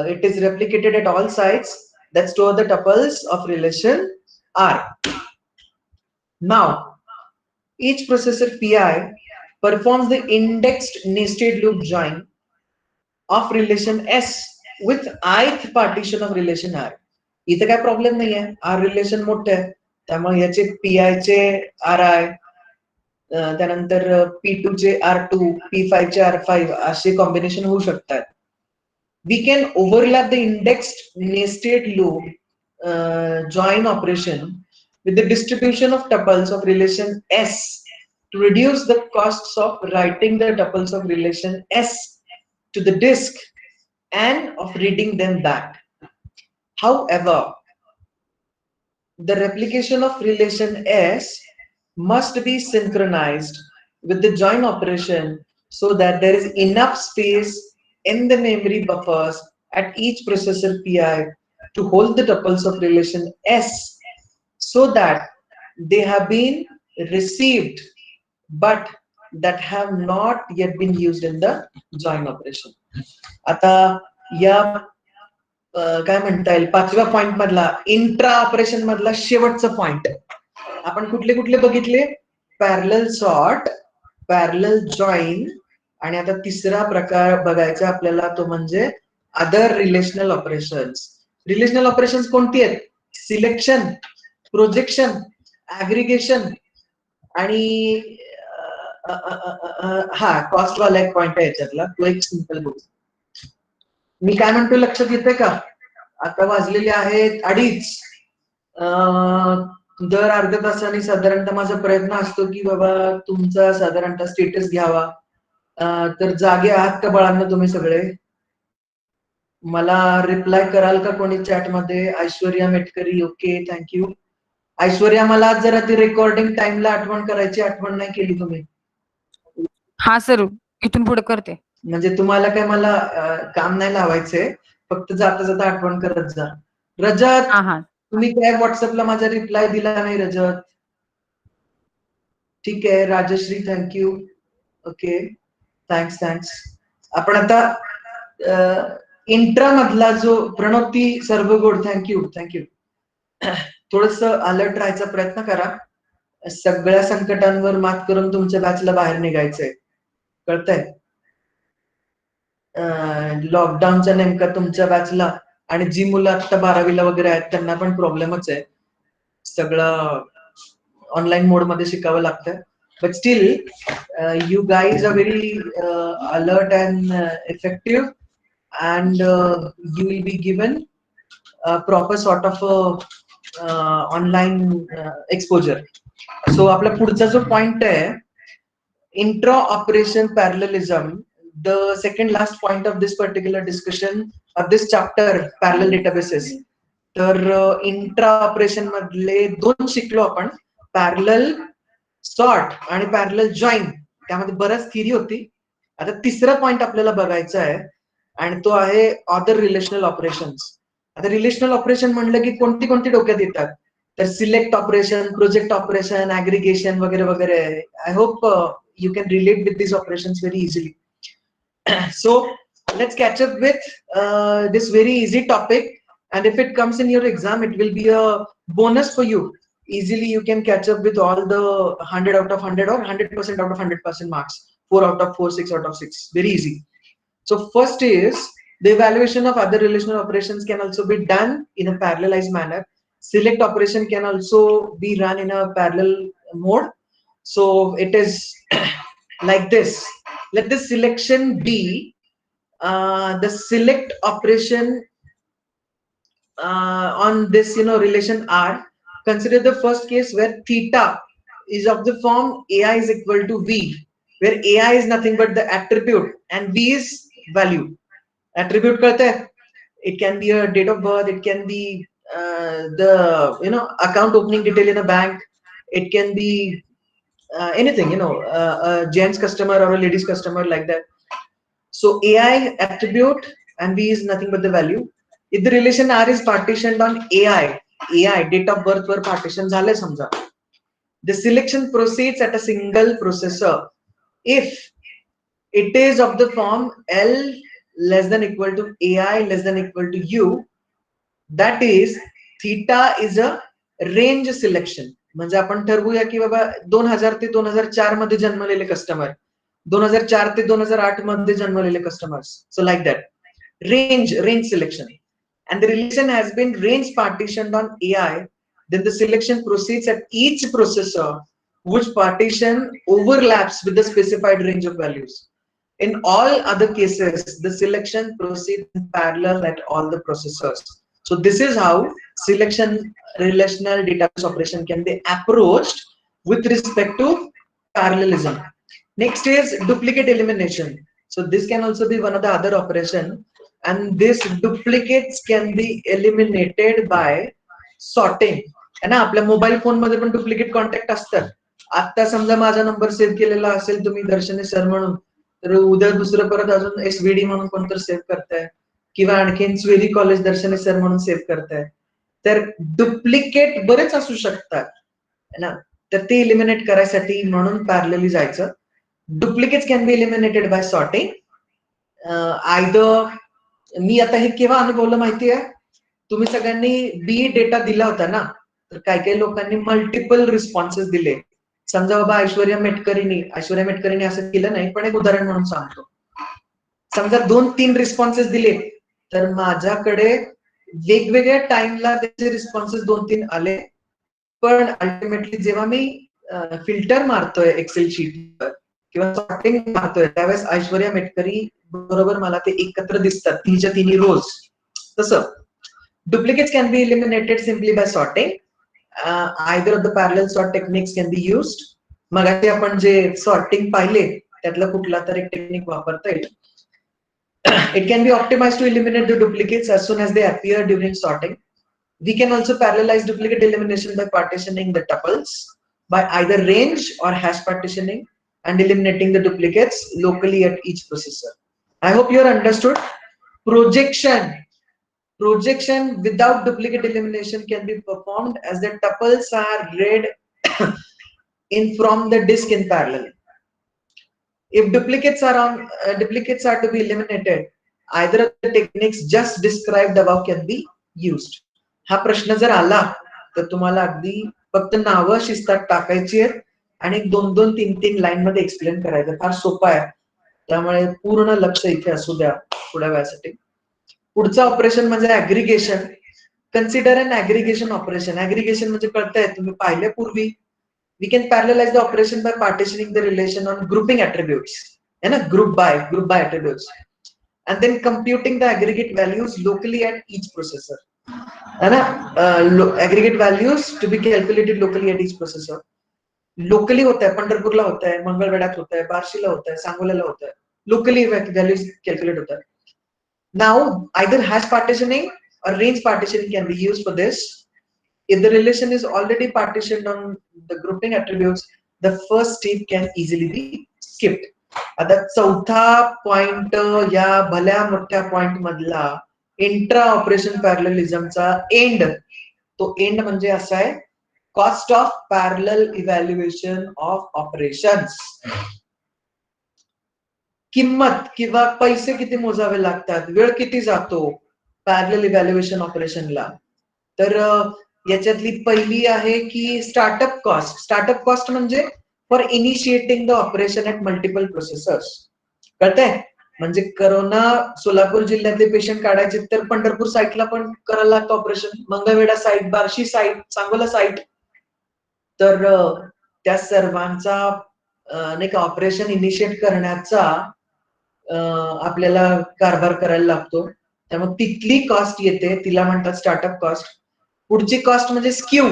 it is replicated at all sides that store the tuples of relation R. Now each processor Pi performs the indexed nested loop join of relation S with ith partition of relation R. इथे काय problem नाहीये, R relation मोठे आहे त्यामुळे याचे Pi चे Ri, त्यानंतर P2 चे R2, P5 चे R5 असे कॉम्बिनेशन होऊ शकतात. We can overlap the indexed nested loop join operation with the distribution of tuples of relation S to reduce the costs of writing the tuples of relation S to the disk and of reading them back. However, the replication of relation S must be synchronized with the join operation so that there is enough space in the memory buffers at each processor Pi to hold the tuples of relation S so that they have been received but that have not yet been used in the join operation. आता या काय म्हणता येईल, पाचव्या point मधला intra operation मधला शेवटचा point आपण कुठले कुठले बघितले, पॅरलल सॉर्ट, पॅरलल जॉईन, आणि आता तिसरा प्रकार बघायचा आपल्याला तो म्हणजे other relational operations. Relational operations कोणती आहेत, सिलेक्शन, प्रोजेक्शन, ऍग्रिगेशन आणि हा कॉस्ट वाला एक पॉइंट आहे याच्यातला, तो एक सिंपल बघू. मी काय म्हणतो लक्षात येते का, आता वाजलेले आहेत 2:30. दर अर्ध्या तासाने साधारणतः माझा प्रयत्न असतो की बाबा तुमचा साधारणतः स्टेटस घ्यावा. तर जागे आहात का बाळांना तुम्ही सगळे, मला रिप्लाय कराल का कोणी चॅट मध्ये. Aishwarya Metkari, okay thank you. ऐश्वर्या मला जरा ती रेकॉर्डिंग टाइमला आठवण करायची, आठवण नाही केली तुम्ही. हा सर, इथून पुढे करते. म्हणजे तुम्हाला काय मला काम नाही लावायचंय, फक्त जाता जाता आठवण करत जा. रजत, तुम्ही काय व्हॉट्सअपला माझा रिप्लाय दिला नाही रजत. ठीक आहे, राजश्री थँक्यू, ओके थँक्स. आपण आता इंट्रा मधला जो प्रणोती सर्वगोड, थँक्यू. थोडस अलर्ट राहायचा प्रयत्न करा, सगळ्या संकटांवर मात करून तुमच्या बॅचला बाहेर निघायचंय, कळतंय. लॉकडाऊनच्या नेमका तुमच्या बॅचला आणि जी मुलं आता 12वीला वगैरे आहेत त्यांना पण प्रॉब्लेमच आहे, सगळं ऑनलाईन मोड मध्ये शिकावं लागतं. But still you guys are very alert and effective and you will be given proper sort of online exposure. So आपला पुढचा जो पॉइंट आहे, intra operation parallelism, the second last point of this particular discussion this chapter parallel databases. तर intra operation मधले 2 शिकलो आपण, parallel sort आणि parallel join. त्यामध्ये बराच थिअरी होती. आता तिसरा पॉइंट आपल्याला बघायचा आहे आणि तो आहे अदर रिलेशनल ऑपरेशन्स. आता रिलेशनल ऑपरेशन म्हणलं की कोणती कोणती डोक्यात येतात, तर सिलेक्ट ऑपरेशन, प्रोजेक्ट ऑपरेशन, ऍग्रिगेशन वगैरे वगैरे. I hope you can relate with this operations very easily. So let's catch up with this very easy topic, and if it comes in your exam it will be a bonus for you. Easily you can catch up with all the 100 out of 100 or 100% out of 100% marks, 4 out of 4, 6 out of 6, very easy. So first is the evaluation of other relational operations can also be done in a parallelized manner. Select operation can also be run in a parallel mode. So it is like this. Let the selection be the select operation on this relation R. Consider the first case where theta is of the form AI is equal to V, where AI is nothing but the attribute and V is value. Attribute karte hai? It can be a date of birth, it can be the account opening detail in a bank, it can be anything, a gents customer or a ladies customer, like that. So AI attribute and V is nothing but the value. If the relation R is partitioned on AI date of birth वर partition झाले समजा, the selection proceeds at a single processor if it is of the form L less than equal to AI less than equal to U. That is theta is a range selection. म्हणजे आपण ठरवूया की बाबा 2000 ते 2004 मध्ये जन्मलेले customer, 2004 ते 2008 मध्ये जन्मलेले customers. So like that, range selection, and the relation has been range partitioned on AI. Then the selection proceeds at each processor which partition overlaps with the specified range of values. In all other cases, the selection proceeds in parallel at all the processors. So this is how selection relational database operation can be approached with respect to parallelism. Next is duplicate elimination. So this can also be one of the other operation, and this duplicates can be eliminated by sorting. है ना, आपल्या mobile phone मध्ये पण duplicate contact असतात. आता समजा माझा number save केलेला असेल तुम्ही दर्शनी सर म्हणून, तर उद्या दुसरं परत अजून SVD म्हणून कोणतं सेव्ह करताय, किंवा आणखीन स्वेरी कॉलेज दर्शनी सर म्हणून सेव्ह करताय. तर डुप्लिकेट बरेच असू शकतात ना, तर ते इलिमिनेट करायसाठी म्हणून पॅरलली जायचं. Duplicates can be eliminated by sorting. Either मी आता हे केव्हा अनुभवलं माहितीये, तुम्ही सगळ्यांनी बी डेटा दिला होता ना, तर काही लोकांनी मल्टिपल रिस्पॉन्सेस दिले. समजा बाबा ऐश्वर्या मेटकरीने असं केलं नाही, पण एक उदाहरण म्हणून सांगतो. समजा 2-3 रिस्पॉन्सेस दिले, तर माझ्याकडे वेगवेगळ्या टाइमला त्याचे रिस्पॉन्सेस 2-3 आले. पण अल्टिमेटली जेव्हा मी फिल्टर मारतोय एक्सेल शीटवर किंवा सॉर्टिंग मारतोय, त्यावेळेस ऐश्वर्या मेटकरी बरोबर मला ते एकत्र दिसतात, तिच्या तिन्ही रोज. तसं duplicates can be eliminated simply by sorting. Either of the parallel sort techniques can be used. मगाशी आपण जे सॉर्टिंग पाहिले त्यातला कुठला तर एक टेक्निक वापरता येईल. It can be optimized to eliminate the duplicates as soon as they appear during sorting. We can also parallelize duplicate elimination by partitioning the tuples by either range or hash partitioning and eliminating the duplicates locally at each processor. I hope you are understood. Projection without duplicate elimination can be performed as the tuples are read in from the disk in parallel. If duplicates are to be eliminated, either of the techniques just described above can be used. हा प्रश्न जर आला तर तुम्हाला अगदी फक्त नावं शिस्तात टाकायची आहेत आणि 2-2, 3-3 लाईन मध्ये एक्सप्लेन करायचं. फार सोपं आहे, त्यामुळे पूर्ण लक्ष इथे असू द्या थोड्या वेळासाठी. पुढचं ऑपरेशन म्हणजे ऍग्रिगेशन. कन्सिडर अन ऍग्रिगेशन ऑपरेशन. ऍग्रिगेशन म्हणजे कळतंय, तुम्ही पाहिल्या पूर्वी. We can parallelize the operation by partitioning the relation on grouping attributes, है ना, group by attributes, and then computing the aggregate values locally at each processor, है ना. Aggregate values to be calculated locally at each processor. Locally होता है, पंढरपूरला होता है, मंगळवेढ्यात होता है, बार्शीला होता है, सांगोल्याला होता है. Locally values calculate होता है. Now, either hash partitioning or range partitioning can be used for this. If the relation is already partitioned on the grouping attributes, the first step can easily be skipped. आता चौथा point या भल्या मोठ्या point मधला intra operation पॅरललिझमचा end, तो end म्हणजे असा आहे, cost of parallel evaluation of operations. किंमत किंवा पैसे किती मोजावे लागतात, वेळ किती जातो पॅरलल इव्हॅल्युएशन ऑपरेशनला. तर याच्यातली पहिली आहे की स्टार्टअप कॉस्ट. स्टार्टअप कॉस्ट म्हणजे for initiating the operation at multiple processors. कळतंय? म्हणजे करोना सोलापूर जिल्ह्यातले पेशंट काढायचे तर पंढरपूर साईटला पण करायला लागतं operation, Mangalvedha site, Barshi site, Sangola site. तर त्या सर्वांचा नाही का ऑपरेशन इनिशिएट करण्याचा आपल्याला कारभार करायला लागतो. त्यामुळे तिथली कॉस्ट येते, तिला म्हणतात स्टार्टअप कॉस्ट. पुढची कॉस्ट म्हणजे स्क्यू.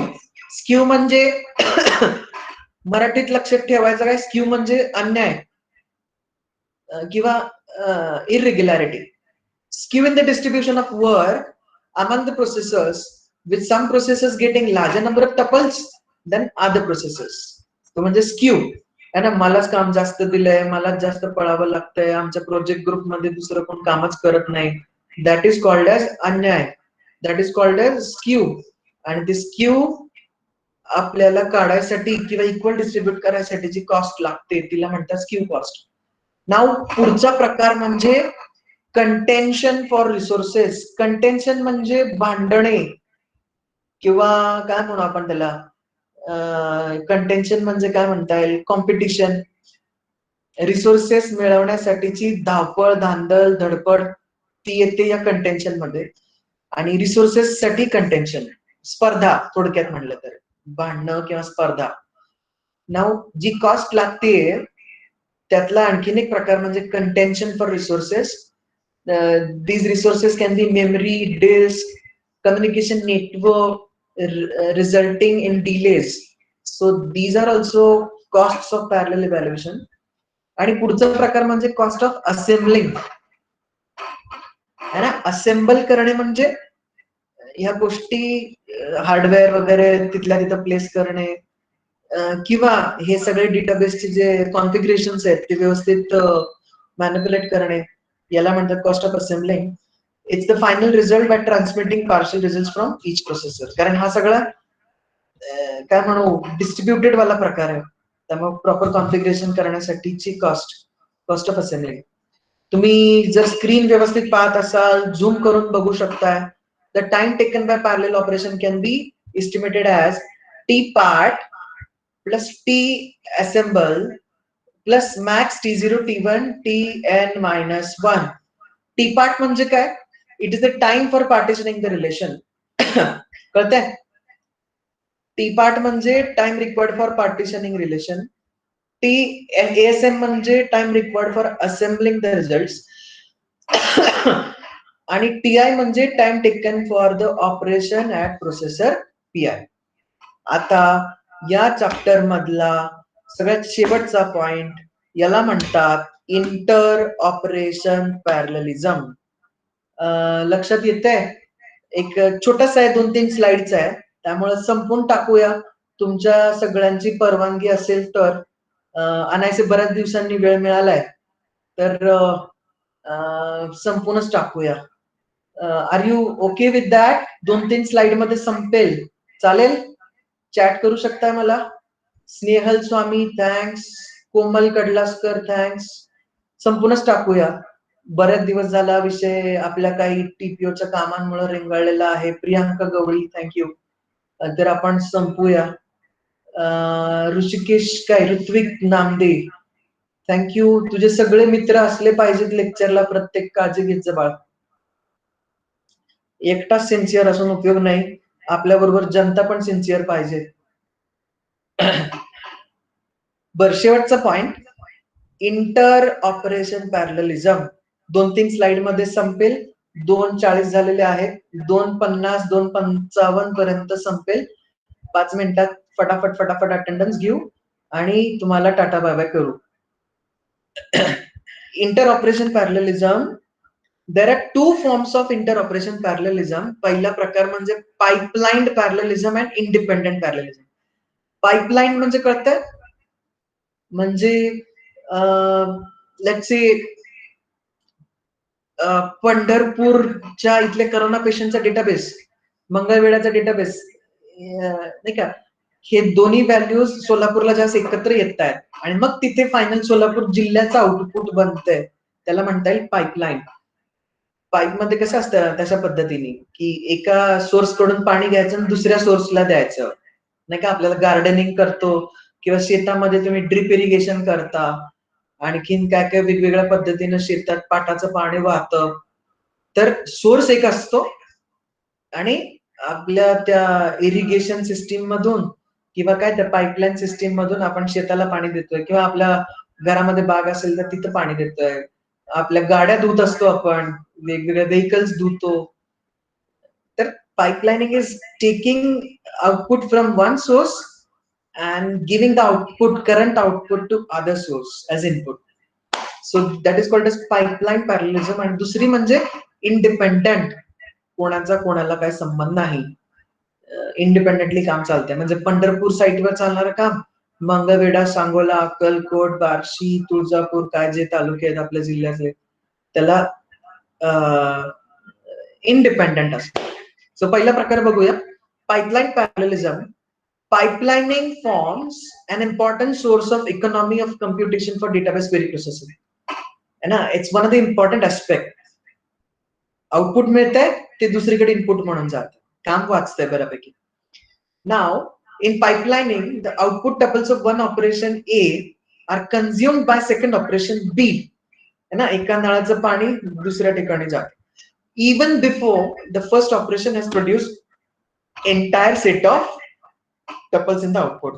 स्क्यू म्हणजे मराठीत लक्षात ठेवायचं काय, स्क्यू म्हणजे अन्याय किंवा irregularity. Skew in the distribution of work among the processors, with some processors getting larger number of tuples than other processors. तो म्हणजे स्क्यू आहे ना, मलाच काम जास्त दिलंय, मलाच जास्त पळावं लागतंय, आमच्या प्रोजेक्ट ग्रुप मध्ये दुसरं कोण कामच करत नाही. दॅट इज कॉल्ड एज अन्याय. That is called as skew. आणि ती स्क्यू आपल्याला काढायसाठी किंवा इक्वल डिस्ट्रीब्यूट करायसाठी जी कॉस्ट लागते तिला म्हणतात स्क्यू कॉस्ट. नाव पुढचा प्रकार म्हणजे कंटेन्शन फॉर रिसोर्सेस. कंटेन्शन म्हणजे भांडणे किंवा काय म्हणू आपण त्याला, कंटेन्शन म्हणजे काय म्हणता येईल, कॉम्पिटिशन. रिसोर्सेस मिळवण्यासाठीची धावपळ, धांदल, धडपड ती येते या कंटेन्शन मध्ये. आणि रिसोर्सेस साठी कंटेन्शन, स्पर्धा थोडक्यात म्हणलं तर, भांडणं किंवा स्पर्धा. नाव जी कॉस्ट लागते त्यातला आणखीन एक प्रकार म्हणजे contention for resources. these resources can be memory, disk, communication network, resulting in delays. So these are also costs of parallel evaluation. आणि पुढचा प्रकार म्हणजे कॉस्ट ऑफ असेंबलिंग है ना. असेंबल करणे म्हणजे ह्या गोष्टी हार्डवेअर वगैरे तिथल्या तिथं प्लेस करणे किंवा हे सगळे डेटाबेसचे जे कॉन्फिगरेशन्स आहेत ते व्यवस्थित मॅनिप्युलेट करणे, याला म्हणतात cost of assembling. It's the final result by transmitting partial result from each processor. कारण हा सगळा काय म्हणू डिस्ट्रीब्युटेड वाला प्रकार आहे, त्यामुळे प्रॉपर कॉन्फिगरेशन करण्यासाठीची कॉस्ट ऑफ असेंबलिंग. तुम्ही जर स्क्रीन व्यवस्थित पाहत असाल, झूम करून बघू शकताय. The time taken by parallel operation can be estimated as T part plus T assemble plus max T0, T1, Tn-1. T part म्हणजे काय, it is the time for partitioning the relation. कळतंय? T part म्हणजे time required for partitioning relation. ASM म्हणजे time required for assembling the results. आणि TI म्हणजे time taken for the operation at processor PI. आता या chapter मधला सगळ्यात शेवटचा पॉइंट, याला म्हणतात इंटर ऑपरेशन पॅरललिझम. लक्षात येतंय? एक छोटासा आहे, 2-3 स्लाइडचा आहे, त्यामुळे संपून टाकूया. तुमच्या सगळ्यांची परवानगी असेल तर, अनायसे बऱ्याच दिवसांनी वेळ मिळालाय तर संपूनच टाकूया. Are you okay with that? 2-3 slide मध्ये संपेल, चालेल? चॅट करू शकताय मला. Snehal Swami thanks, Komal Kadlaskar thanks. संपूनच टाकूया, बरेच दिवस झाला विषय आपल्या काही TPOच्या कामांमुळे रेंगाळलेला आहे. प्रियांका गवळी थँक्यू. तर आपण संपूया. ऋषिकेश काय, ऋत्विक नामदे थँक्यू. तुझे सगळे मित्र असले पाहिजेत लेक्चरला, प्रत्येक काळजी घेत जा बाळ. एकटाच सिन्सिअर असून उपयोग नाही, आपल्या बरोबर जनता पण सिन्सिअर पाहिजे. बर, शेवटचा पॉइंट इंटर ऑपरेशन पॅरललिझम 2-3 स्लाइड मध्ये संपेल. 2:40 झालेले आहेत, 2:50 2:55 पर्यंत संपेल. 5 मिनिटात फटाफट फटाफट अटेंडन्स घेऊ आणि तुम्हाला टाटा बाय बाय करू. Inter operation parallelism there are two forms of inter operation parallelism. पहिला प्रकार म्हणजे pipeline parallelism and independent parallelism. Pipeline म्हणजे कळतंय, म्हणजे लेट्स से पंढरपूरच्या इथले करोना पेशंटचा डेटाबेस, मंगळवेढाचा डेटाबेस, नाही का, हे दोन्ही व्हॅल्यूज सोलापूरला जास्त एकत्र येत आहेत आणि मग तिथे फायनल सोलापूर जिल्ह्याचं आउटपुट बनतंय, त्याला म्हणता येईल पाईपलाईन. पाईप मध्ये कसं असतं तशा पद्धतीने की एका सोर्स कडून पाणी घ्यायचं आणि दुसऱ्या सोर्सला द्यायचं, नाही का. आपल्याला गार्डनिंग करतो किंवा शेतामध्ये तुम्ही ड्रिप इरिगेशन करता, आणखीन काय काय वेगवेगळ्या पद्धतीनं शेतात पाटाचं पाणी वाहतं, तर सोर्स एक असतो आणि आपल्या त्या इरिगेशन सिस्टीम मधून किंवा काय त्या पाईपलाईन सिस्टीम मधून आपण शेताला पाणी देतोय, किंवा आपल्या घरामध्ये बाग असेल तर तिथं पाणी देतोय, आपल्या गाड्या धुत असतो, आपण वेगवेगळ्या व्हेकल्स धुतो. तर pipelining is taking output from one source and giving the output, current output to other source as input. So that is called as pipeline parallelism. आणि दुसरी म्हणजे इंडिपेंडंट, कोणाचा कोणाला काही संबंध नाही, इंडिपेंडेंटली काम चालतंय. म्हणजे पंढरपूर साईटवर चालणारं काम मंगळवेढा, सांगोला, अक्कलकोट, बार्शी, तुळजापूर, काय जे तालुके आहेत आपल्या जिल्ह्यातले, त्याला इंडिपेंडंट असतं. सो पहिला प्रकार बघूया, pipeline पॅरलेलिझम. Pipelining forms an important source of economy of computation for database query processing. है ना, it's one of the important aspect. Output मिळतंय ते दुसरीकडे इनपुट म्हणून जातं, काम वाचतंय बऱ्यापैकी. Now in pipelining, the output tuples of one operation A are consumed by second operation B. है ना, एका नळाचं पाणी दुसऱ्या ठिकाणी जातं. Even before the first operation has produced entire set of tuples in the output.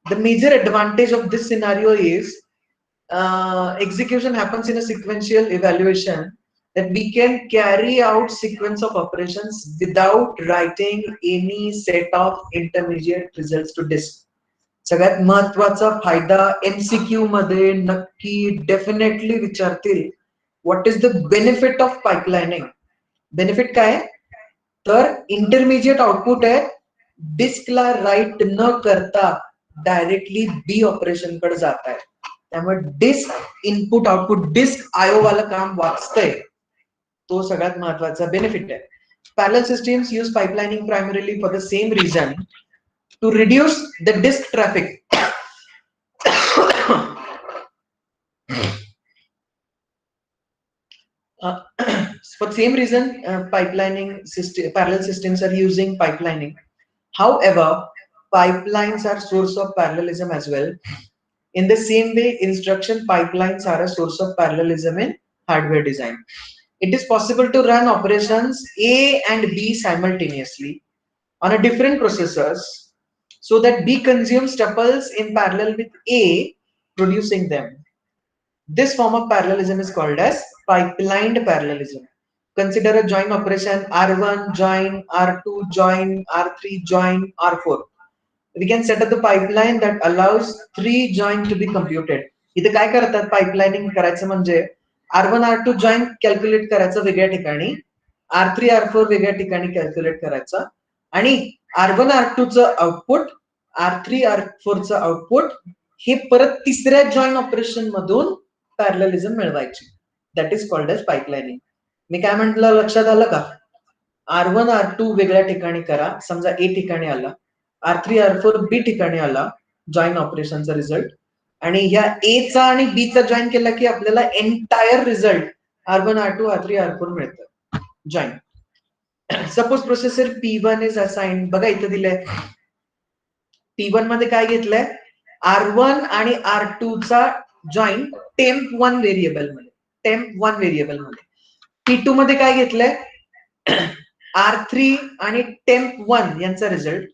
The major advantage of this scenario is execution happens in a sequential evaluation, that we can carry out sequence of operations without writing any set of intermediate results to disk. सगळ्यात महत्वाचा फायदा MCQ मध्ये नक्की definitely विचारतील, what is the benefit of pipelining. Benefit काय, तर intermediate output आहे, डिस्कला right न करता डायरेक्टली बी ऑपरेशन कडे जात आहे, त्यामुळे disk input output disk IO वाला काम वाचतंय, तो सगळ्यात महत्वाचा बेनिफिट आहे. Parallel systems use pipelining primarily for the same reason, to reduce the disk traffic. For the same reason, parallel systems are using pipelining. However, pipelines are source of parallelism as well. In the same way, instruction pipelines are a source of parallelism in hardware design. It is possible to run operations A and B simultaneously on a different processors, so that B consumes tuples in parallel with A, producing them. This form of parallelism is called as pipelined parallelism. Consider a join operation R1 join, R2 join, R3 join, R4. We can set up the pipeline that allows 3 join to be computed. इथे काय करतात, pipelining करायचं म्हणजे R1 R2 join calculate करायचं वेगळ्या ठिकाणी, R3 R4 वेगळ्या ठिकाणी कॅल्क्युलेट करायचं, आणि R1 R2 चं आउटपुट, R3 R4 चं आउटपुट हे परत तिसऱ्या जॉईन ऑपरेशन मधून पॅरलेलिझम मिळवायची. That is called as pipelining. मी काय म्हटलं लक्षात आलं का, R1 R2 वेगळ्या ठिकाणी करा, समजा A ठिकाणी आला, R3 R4 B ठिकाणी आला जॉईन ऑपरेशनचा रिझल्ट, आणि ह्या A चा आणि B चा जॉईन केला की आपल्याला entire result R1 R2 R3 R4 मिळतं join. Suppose processor P1 is assigned, बघा इथं दिलंय P1 मध्ये काय घेतलंय, R1 आणि R2 चा जॉईन temp1 व्हेरिएबल मध्ये. P2 मध्ये काय घेतलंय, R3 आणि temp1 यांचा result.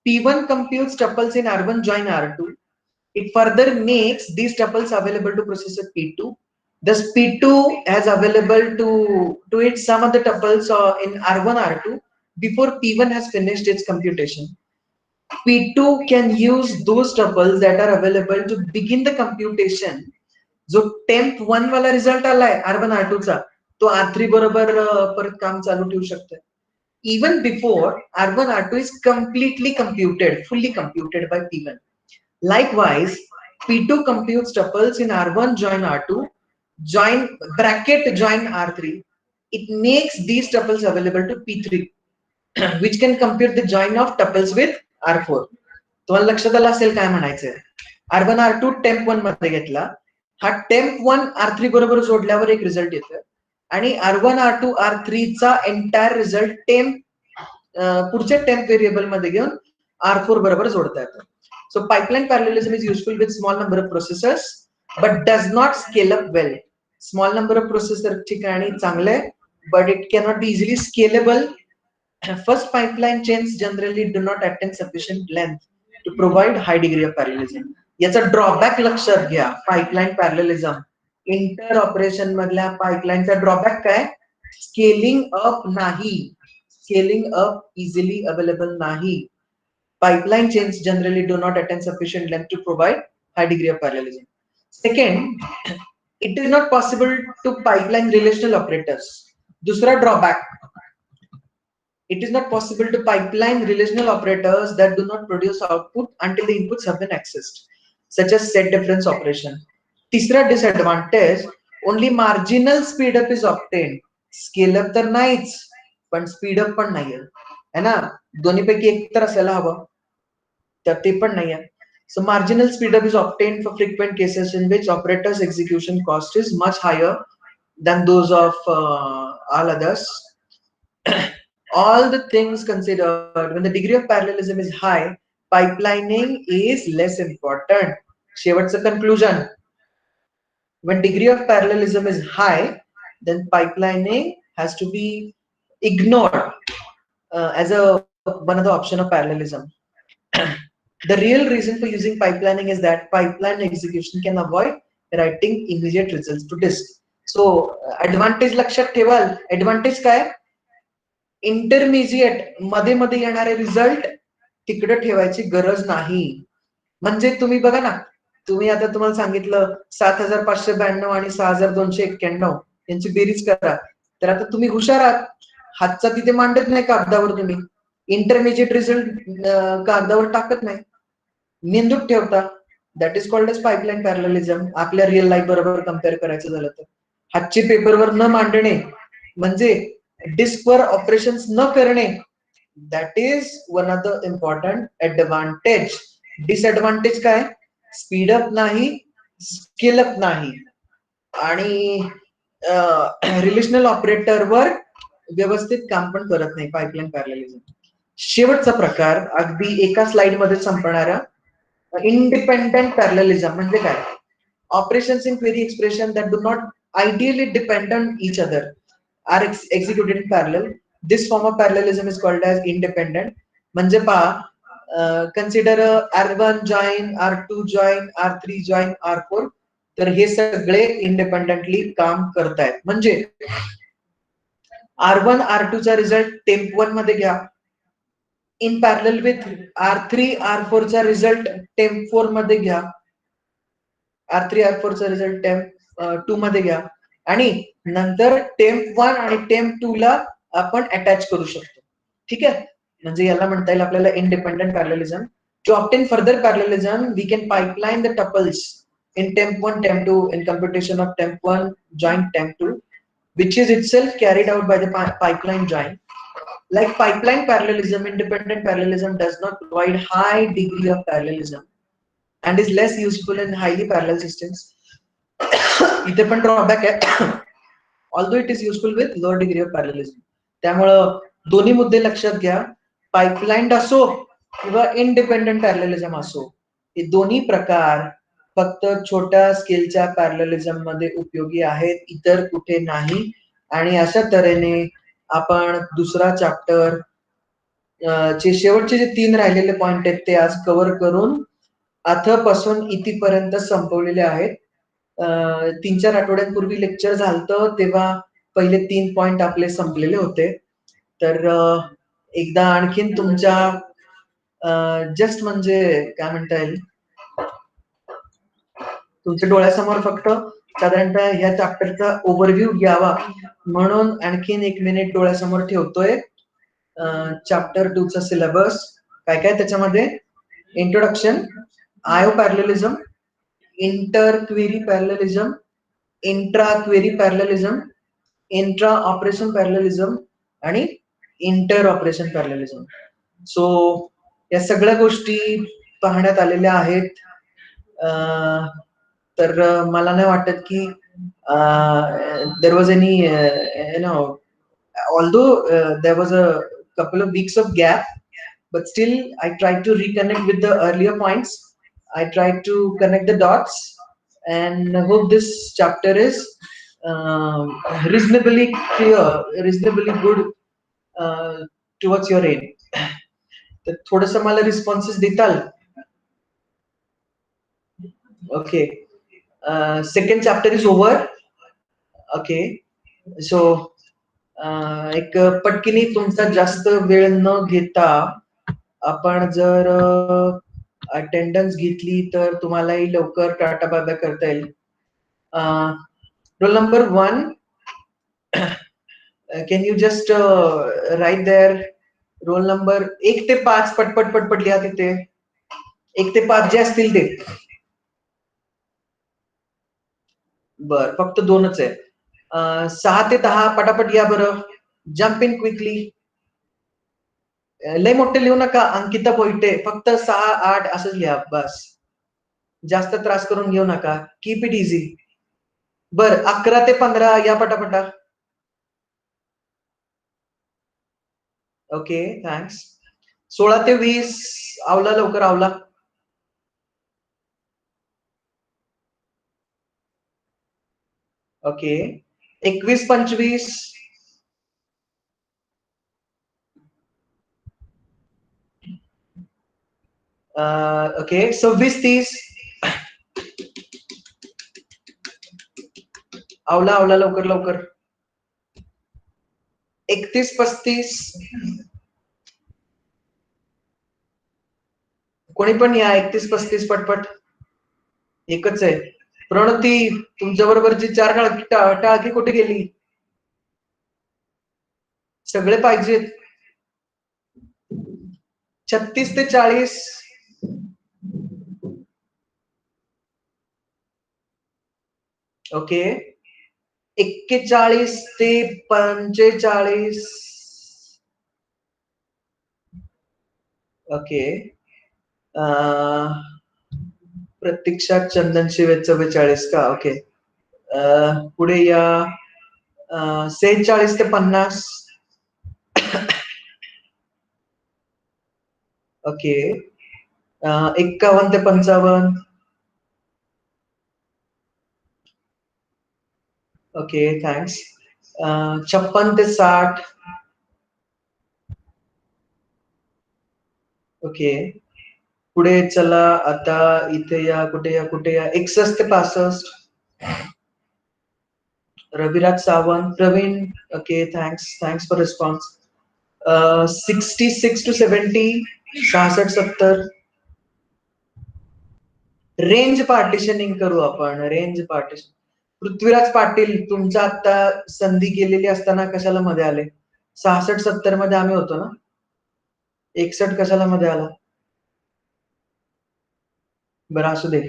P1 computes tuples in R1 join R2. It further makes these tuples available to processor P2. Thus P2 has available to it some of the tuples in R1 R2 before P1 has finished its computation. P2 can use those tuples that are available to begin the computation. जो temp1 वाला result आलाय R1 R2 चा, तो R3 बरोबर परत काम चालू ठेवू शकतो. Even before R1, R2 is completely computed, fully computed by P1. Likewise, P2 computes tuples in R1 join R2, join bracket join R3. It makes these tuples available to P3, which can compute the join of tuples with R4. तुम्हाला लक्षात आलं असेल काय म्हणायचंय. R1, R2 temp 1 मध्ये घेतला, हा temp 1 R3 बरोबर जोडल्यावर एक रिझल्ट येतोय आणि R1, R2, R3 चा एंटायर रिझल्ट पुढच्या टेम्प व्हेरिएबल मध्ये घेऊन R4 बरोबर जोडता येतो. So pipeline parallelism is useful with small number of processors but does not scale up well. Small number of processor ठिकाणी चांगले, but it cannot be easily scalable. First pipeline chains generally do not attain sufficient length to provide high degree of parallelism. याचा drawback लक्षात घ्या. Pipeline पॅरलेलिझम inter operation मधल्या पाइपलाइनचा drawback काय? Scaling up नाही, scaling up easily available नाही. Pipeline chains generally do not attain sufficient length to provide high degree of parallelism. Second, it is not possible to pipeline relational operators. दूसरा drawback, it is not possible to pipeline relational operators that do not produce output until the inputs have been accessed, such as set difference operation. तीसरा disadvantage, only marginal speed up is obtained. Scale up तर नाहीच, पण speed up पण नाहीये, है ना? दोन्हीपैकी एक तर असायला हवं, तर ते पण नाहीये. So marginal speed up is obtained for frequent cases in which operators execution cost is much higher than those of all others. All the things considered, when the degree of parallelism is high, pipelining is less important. शेवटचं conclusion, when degree of parallelism is high, then pipelining has to be ignored as one of the option of parallelism. The real reason for using pipelining is that pipeline execution can avoid writing immediate results to disk. So advantage लक्षात ठेवाल. Advantage काय? Intermediate मध्ये मध्ये येणारे result तिकडे ठेवायची गरज नाही. म्हणजे तुम्ही बघा ना, तुम्ही आता तुम्हाला सांगितलं 7592 आणि 6291 यांची बेरीज करा, तर आता तुम्ही हुशार आहात, हातचा तिथे मांडत नाही कागदावर, तुम्ही इंटरमिजिएट रिझल्ट कागदावर टाकत नाही, मेंदूत ठेवता. That is called as pipeline parallelism. आपल्या रिअल लाईफ बरोबर कम्पेअर करायचं झालं तर हातचे पेपरवर न मांडणे म्हणजे डिस्कवर ऑपरेशन्स न करणे, that is one of the important advantage. Disadvantage काय? स्पीडअप नाही, स्केलअप नाही आणि रिलेशनल ऑपरेटरवर व्यवस्थित काम पण करत नाही पाइपलाइन पॅरलेलिझम. शेवटचा प्रकार अगदी एका स्लाइड मध्ये संपणारा इंडिपेंडेंट पॅरलेलिझम म्हणजे काय? Operations in query expression that do not ideally depend on each other are executed in parallel. This form of parallelism is called as independent. म्हणजे पहा, consider R1 join, R2 join, R3 join, R4. तर हे सगळे independently काम करतायत. म्हणजे R1, R2 चा result temp 1 मध्ये घ्या, in parallel with R3, R4 चा रिझल्ट टेम्प 4 मध्ये घ्या, R3, R4 चा रिझल्ट टेम्प 2 मध्ये घ्या आणि नंतर टेम्प 1 आणि टेम्प 2 ला आपण अटॅच करू शकतो. ठीक आहे, म्हणजे याला म्हणता येईल आपल्याला independent parallelism. To obtain further parallelism we can pipeline the tuples in temp 1 temp 2 in computation of temp 1 join temp 2, which is itself carried out by the pipeline join. Like pipeline parallelism, independent parallelism does not provide high degree of parallelism and is less useful in highly parallel systems. इथे पण drawback आहे, although it is useful with lower degree of parallelism. त्यामुळं दोन्ही मुद्दे लक्षात घ्या. Pipeline असो किंवा इंडिपेंडेंट पॅरलेलिझम असो, हे दोन्ही प्रकार फक्त छोट्या स्केलच्या पॅरलेलिझम मध्ये उपयोगी आहेत, इतर कुठे नाही. आणि अशा तऱ्हेने आपण दुसरा चॅप्टर चे शेवटचे जे 3 राहिलेले पॉइंट आहेत ते आज कव्हर करून अथ पासून इथपर्यंत संपवलेले आहेत. 3-4 आठवड्यांपूर्वी लेक्चर झालतं तेव्हा पहिले 3 पॉइंट आपले संपलेले होते. तर एकदा आणखीन तुमच्या जस्ट म्हणजे काय म्हणता येईल, तुमच्या डोळ्यासमोर फक्त साधारणतः ह्या चॅप्टरचा ओव्हरव्ह्यू घ्यावा म्हणून आणखीन 1 मिनिट डोळ्यासमोर ठेवतोय. चॅप्टर 2 चा सिलेबस काय काय त्याच्यामध्ये: introduction, I O parallelism, inter query parallelism, intra query parallelism, intra operation parallelism आणि इंटर ऑपरेशन पॅरलेलिझम. सो या सगळ्या गोष्टी पाहण्यात आलेल्या आहेत. तर मला नाही वाटत की there was any although there was a couple of weeks of gap, but still I tried to reconnect with the earlier points. I tried to connect the dots and hope this chapter is reasonably clear, reasonably good towards your aim. तर थोडंसं मला responses देताल? Okay. Second chapter is over. Okay. So एक पटकिनी तुमचा जास्त वेळ न घेता आपण जर अटेंडन्स घेतली तर तुम्हालाही लवकर टाटा बाय बाय करता येईल. Roll number 1, can you just write there roll number 1 ते 5 पटपट पटपट लिहा तिथे. 1 ते 5 जे असतील ते. बर, फक्त 2च आहे. 6 ते 10 पटापट या बरं. Jump in quickly. लय मोठे लिहू नका. अंकिता पोइटे फक्त 6, 8 असंच लिहा बस. जास्त त्रास करून घेऊ नका. Keep it easy. बर, 11 ते 15 या पटापटा. Okay, thanks. 16 ते 20 आवला लवकर आवला. ओके. 21-25. ओके. 26-30 आवला आवला लवकर लवकर. 31-35 कोणी पण या. 31-35 पटपट. एकच आहे. प्रणती, तुमच्या बरोबरची 4 टाळकी कुठे गेली? सगळे पाहिजेत. 36 ते 40. ओके. 41 ते 45. ओके. प्रतीक्षा चंदन शिवे 44 का? ओके. पुढे या. 46 ते 50. ओके. 51 ते 55. Okay, thanks. 56 ते 60. ओके. पुढे चला आता. इथे या. कुठे या कुठे या. 61 ते 65. Raviraj Sawant. Praveen. Okay, thanks for response. 66 to 70. 66-70. Range partitioning करू आपण. Range partition. पृथ्वीराज पाटील, तुमचा आता संधी केलेली असताना कशाला मध्ये आले? 66-70 मध्ये आम्ही होतो ना. 61 कशाला मध्ये आला? बरं, असू दे.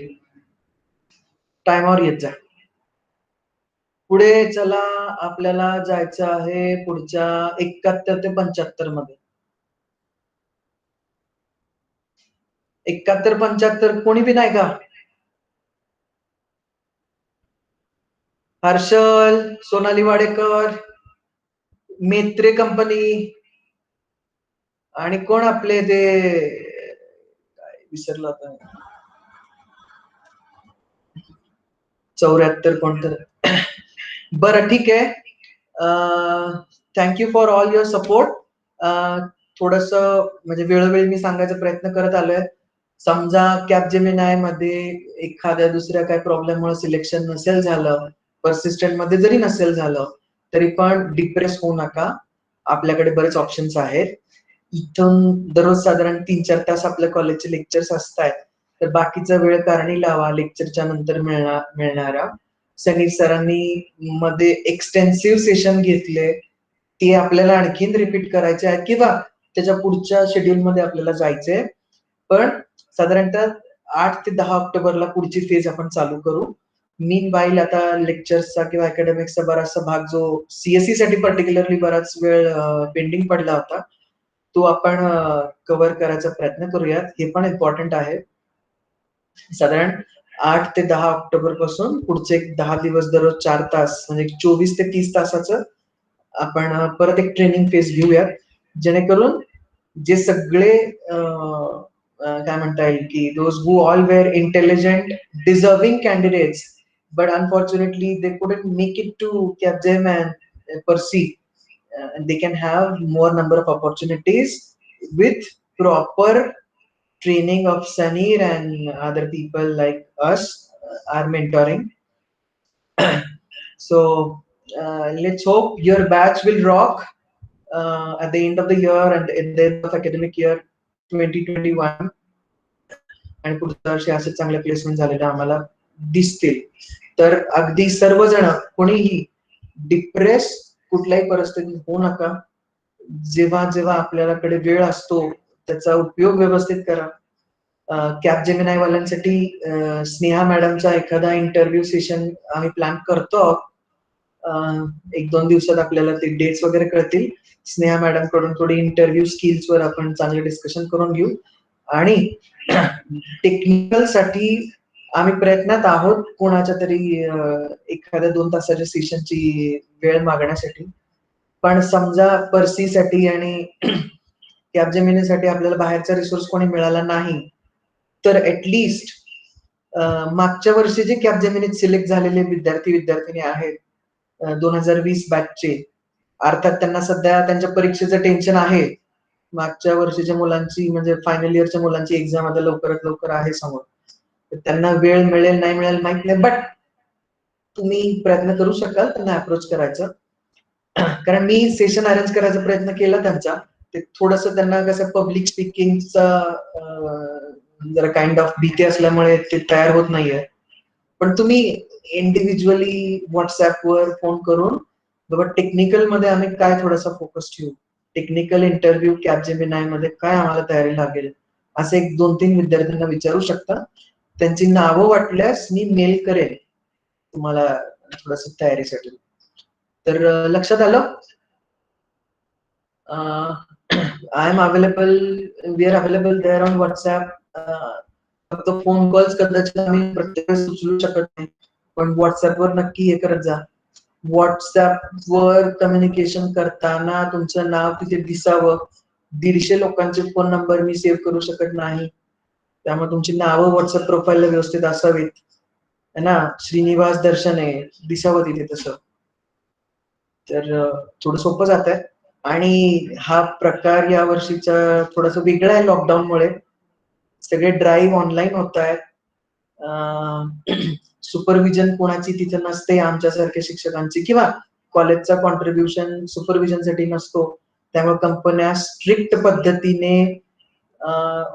टाइमवर येत जा. पुढे चला, आपल्याला जायचं आहे पुढच्या 71 ते 75 मध्ये. 71-75 कोणी बी नाही का? हर्षल, सोनाली वाडेकर, मेत्रे कंपनी आणि कोण आपले ते विसरलं आता. 74 कोणतं? बरं, ठीक आहे. Thank you for all your support. थोडस म्हणजे वेळोवेळी मी सांगायचा प्रयत्न करत आलोय. समजा कॅपजेमिनाय मध्ये एखाद्या दुसऱ्या काय प्रॉब्लेममुळे सिलेक्शन नसेल झालं, परसिस्टंट मध्ये जरी नसेल झालं, तरी पण डिप्रेस होऊ नका. आपल्याकडे बरेच ऑप्शन्स आहेत. इथून दररोज साधारण 3-4 तास आपल्या कॉलेजचे लेक्चर्स असतात. तर बाकीचा वेळ कारणी लावा लेक्चरच्या नंतर मिळणारा. सनी सरांनी मध्ये एक्सटेन्सिव्ह सेशन घेतले, ते आपल्याला आणखीन रिपीट करायचे आहेत किंवा त्याच्या पुढच्या शेड्यूल मध्ये आपल्याला जायचंय. पण साधारणतः 8 ते 10 ऑक्टोबरला पुढची फेज आपण चालू करू. मीन वाईल आता लेक्चर्सचा किंवा अकॅडमिक्सचा बराचसा भाग जो सीएससी साठी पर्टिक्युलरली बराच वेळ पेंडिंग पडला होता, तो आपण कव्हर करायचा प्रयत्न करूयात. हे पण इम्पॉर्टंट आहे. साधारण 8 ते 10 ऑक्टोबर पासून पुढचे 10 दिवस दररोज 4 तास म्हणजे 24 ते 30 तासाचं आपण परत एक ट्रेनिंग फेज घेऊयात, जेणेकरून जे सगळे काय म्हणता येईल की those who all were intelligent deserving candidates but unfortunately they couldn't make it to Capgemini and पर्सी, they can have more number of opportunities with proper training of Saneer and other people like us are mentoring. So let's hope your batch will rock at the end of the year and at the end of academic year 2021. आणि पुढच्या वर्षी असे चांगले placement झालेले आम्हाला दिसतील. तर अगदी सर्वजण कोणीही डिप्रेस कुठल्याही परिस्थितीत होऊ नका. जेव्हा जेव्हा आपल्याकडे वेळ असतो त्याचा उपयोग व्यवस्थित करा. कॅपजेमिनाय वाल्यांसाठी स्नेहा मॅडमचा एखादा इंटरव्ह्यू सेशन आम्ही प्लॅन करतो. 1-2 दिवसात आपल्याला ते डेट्स वगैरे कळतील. स्नेहा मॅडम कडून थोडी इंटरव्ह्यू स्किल्स वर आपण चांगले डिस्कशन करून घेऊ. आणि टेक्निकल साठी आम्ही प्रयत्नात आहोत कोणाच्या तरी एखाद्या 2 तासाच्या सेशनची वेळ मागण्यासाठी. पण समजा पर्सीसाठी आणि कॅपजेमिनीसाठी आपल्याला बाहेरचा रिसोर्स कोणी मिळाला नाही, तर ऍटलिस्ट मागच्या वर्षी जे कॅपजेमिनीत सिलेक्ट झालेले विद्यार्थिनी आहेत 2020 बॅचचे, अर्थात त्यांना सध्या त्यांच्या परीक्षेचं टेन्शन आहे. मागच्या वर्षीच्या मुलांची म्हणजे फायनल इयरच्या मुलांची एक्झाम आता लवकरात लवकर आहे समोर. त्यांना वेळ मिळेल नाही मिळेल माहित नाही, बट तुम्ही प्रयत्न करू शकाल त्यांना अप्रोच करायचं. कारण मी सेशन अरेंज करायचा प्रयत्न केला त्यांचा. ते थोडस त्यांना कसं पब्लिक स्पीकिंगचा जरा काइंड ऑफ भीती असल्यामुळे ते तयार होत नाहीये. पण तुम्ही इंडिव्हिज्युअली व्हॉट्सअपवर फोन करून बाबा टेक्निकल मध्ये आम्ही काय थोडासा फोकस ठेवू, टेक्निकल इंटरव्ह्यू कॅपजेमिनाय मध्ये काय आम्हाला तयारी लागेल, असे 1-2-3 विद्यार्थ्यांना विचारू शकता. त्यांची नावं वाटल्यास मी मेल करेन तुम्हाला थोडस तयारीसाठी. तर लक्षात आलं. I am available, we are available there on WhatsApp. फक्त फोन कॉल्स कदाचित आम्ही प्रत्येक वेळेस उचलू शकत नाही, पण व्हॉट्सअपवर नक्की हे करत जा. व्हॉट्सअपवर कम्युनिकेशन करताना तुमचं नाव तिथे दिसावं. 150 लोकांचे फोन नंबर मी सेव्ह करू शकत नाही, त्यामुळे तुमची नावं व्हॉट्सअप प्रोफाईलला व्यवस्थित असावीत है ना. श्रीनिवास दर्शने दिसावं तिथे तसं. तर थोडं सोपं जात आहे. आणि हा प्रकार या वर्षीचा थोडासा वेगळा आहे लॉकडाऊनमुळे. सगळे ड्राईव्ह ऑनलाईन होत आहेत. सुपरविजन कोणाची तिथे नसते आमच्यासारख्या शिक्षकांची, किंवा कॉलेजचा कॉन्ट्रीब्युशन सुपरविजनसाठी नसतो. त्यामुळे कंपन्या स्ट्रिक्ट पद्धतीने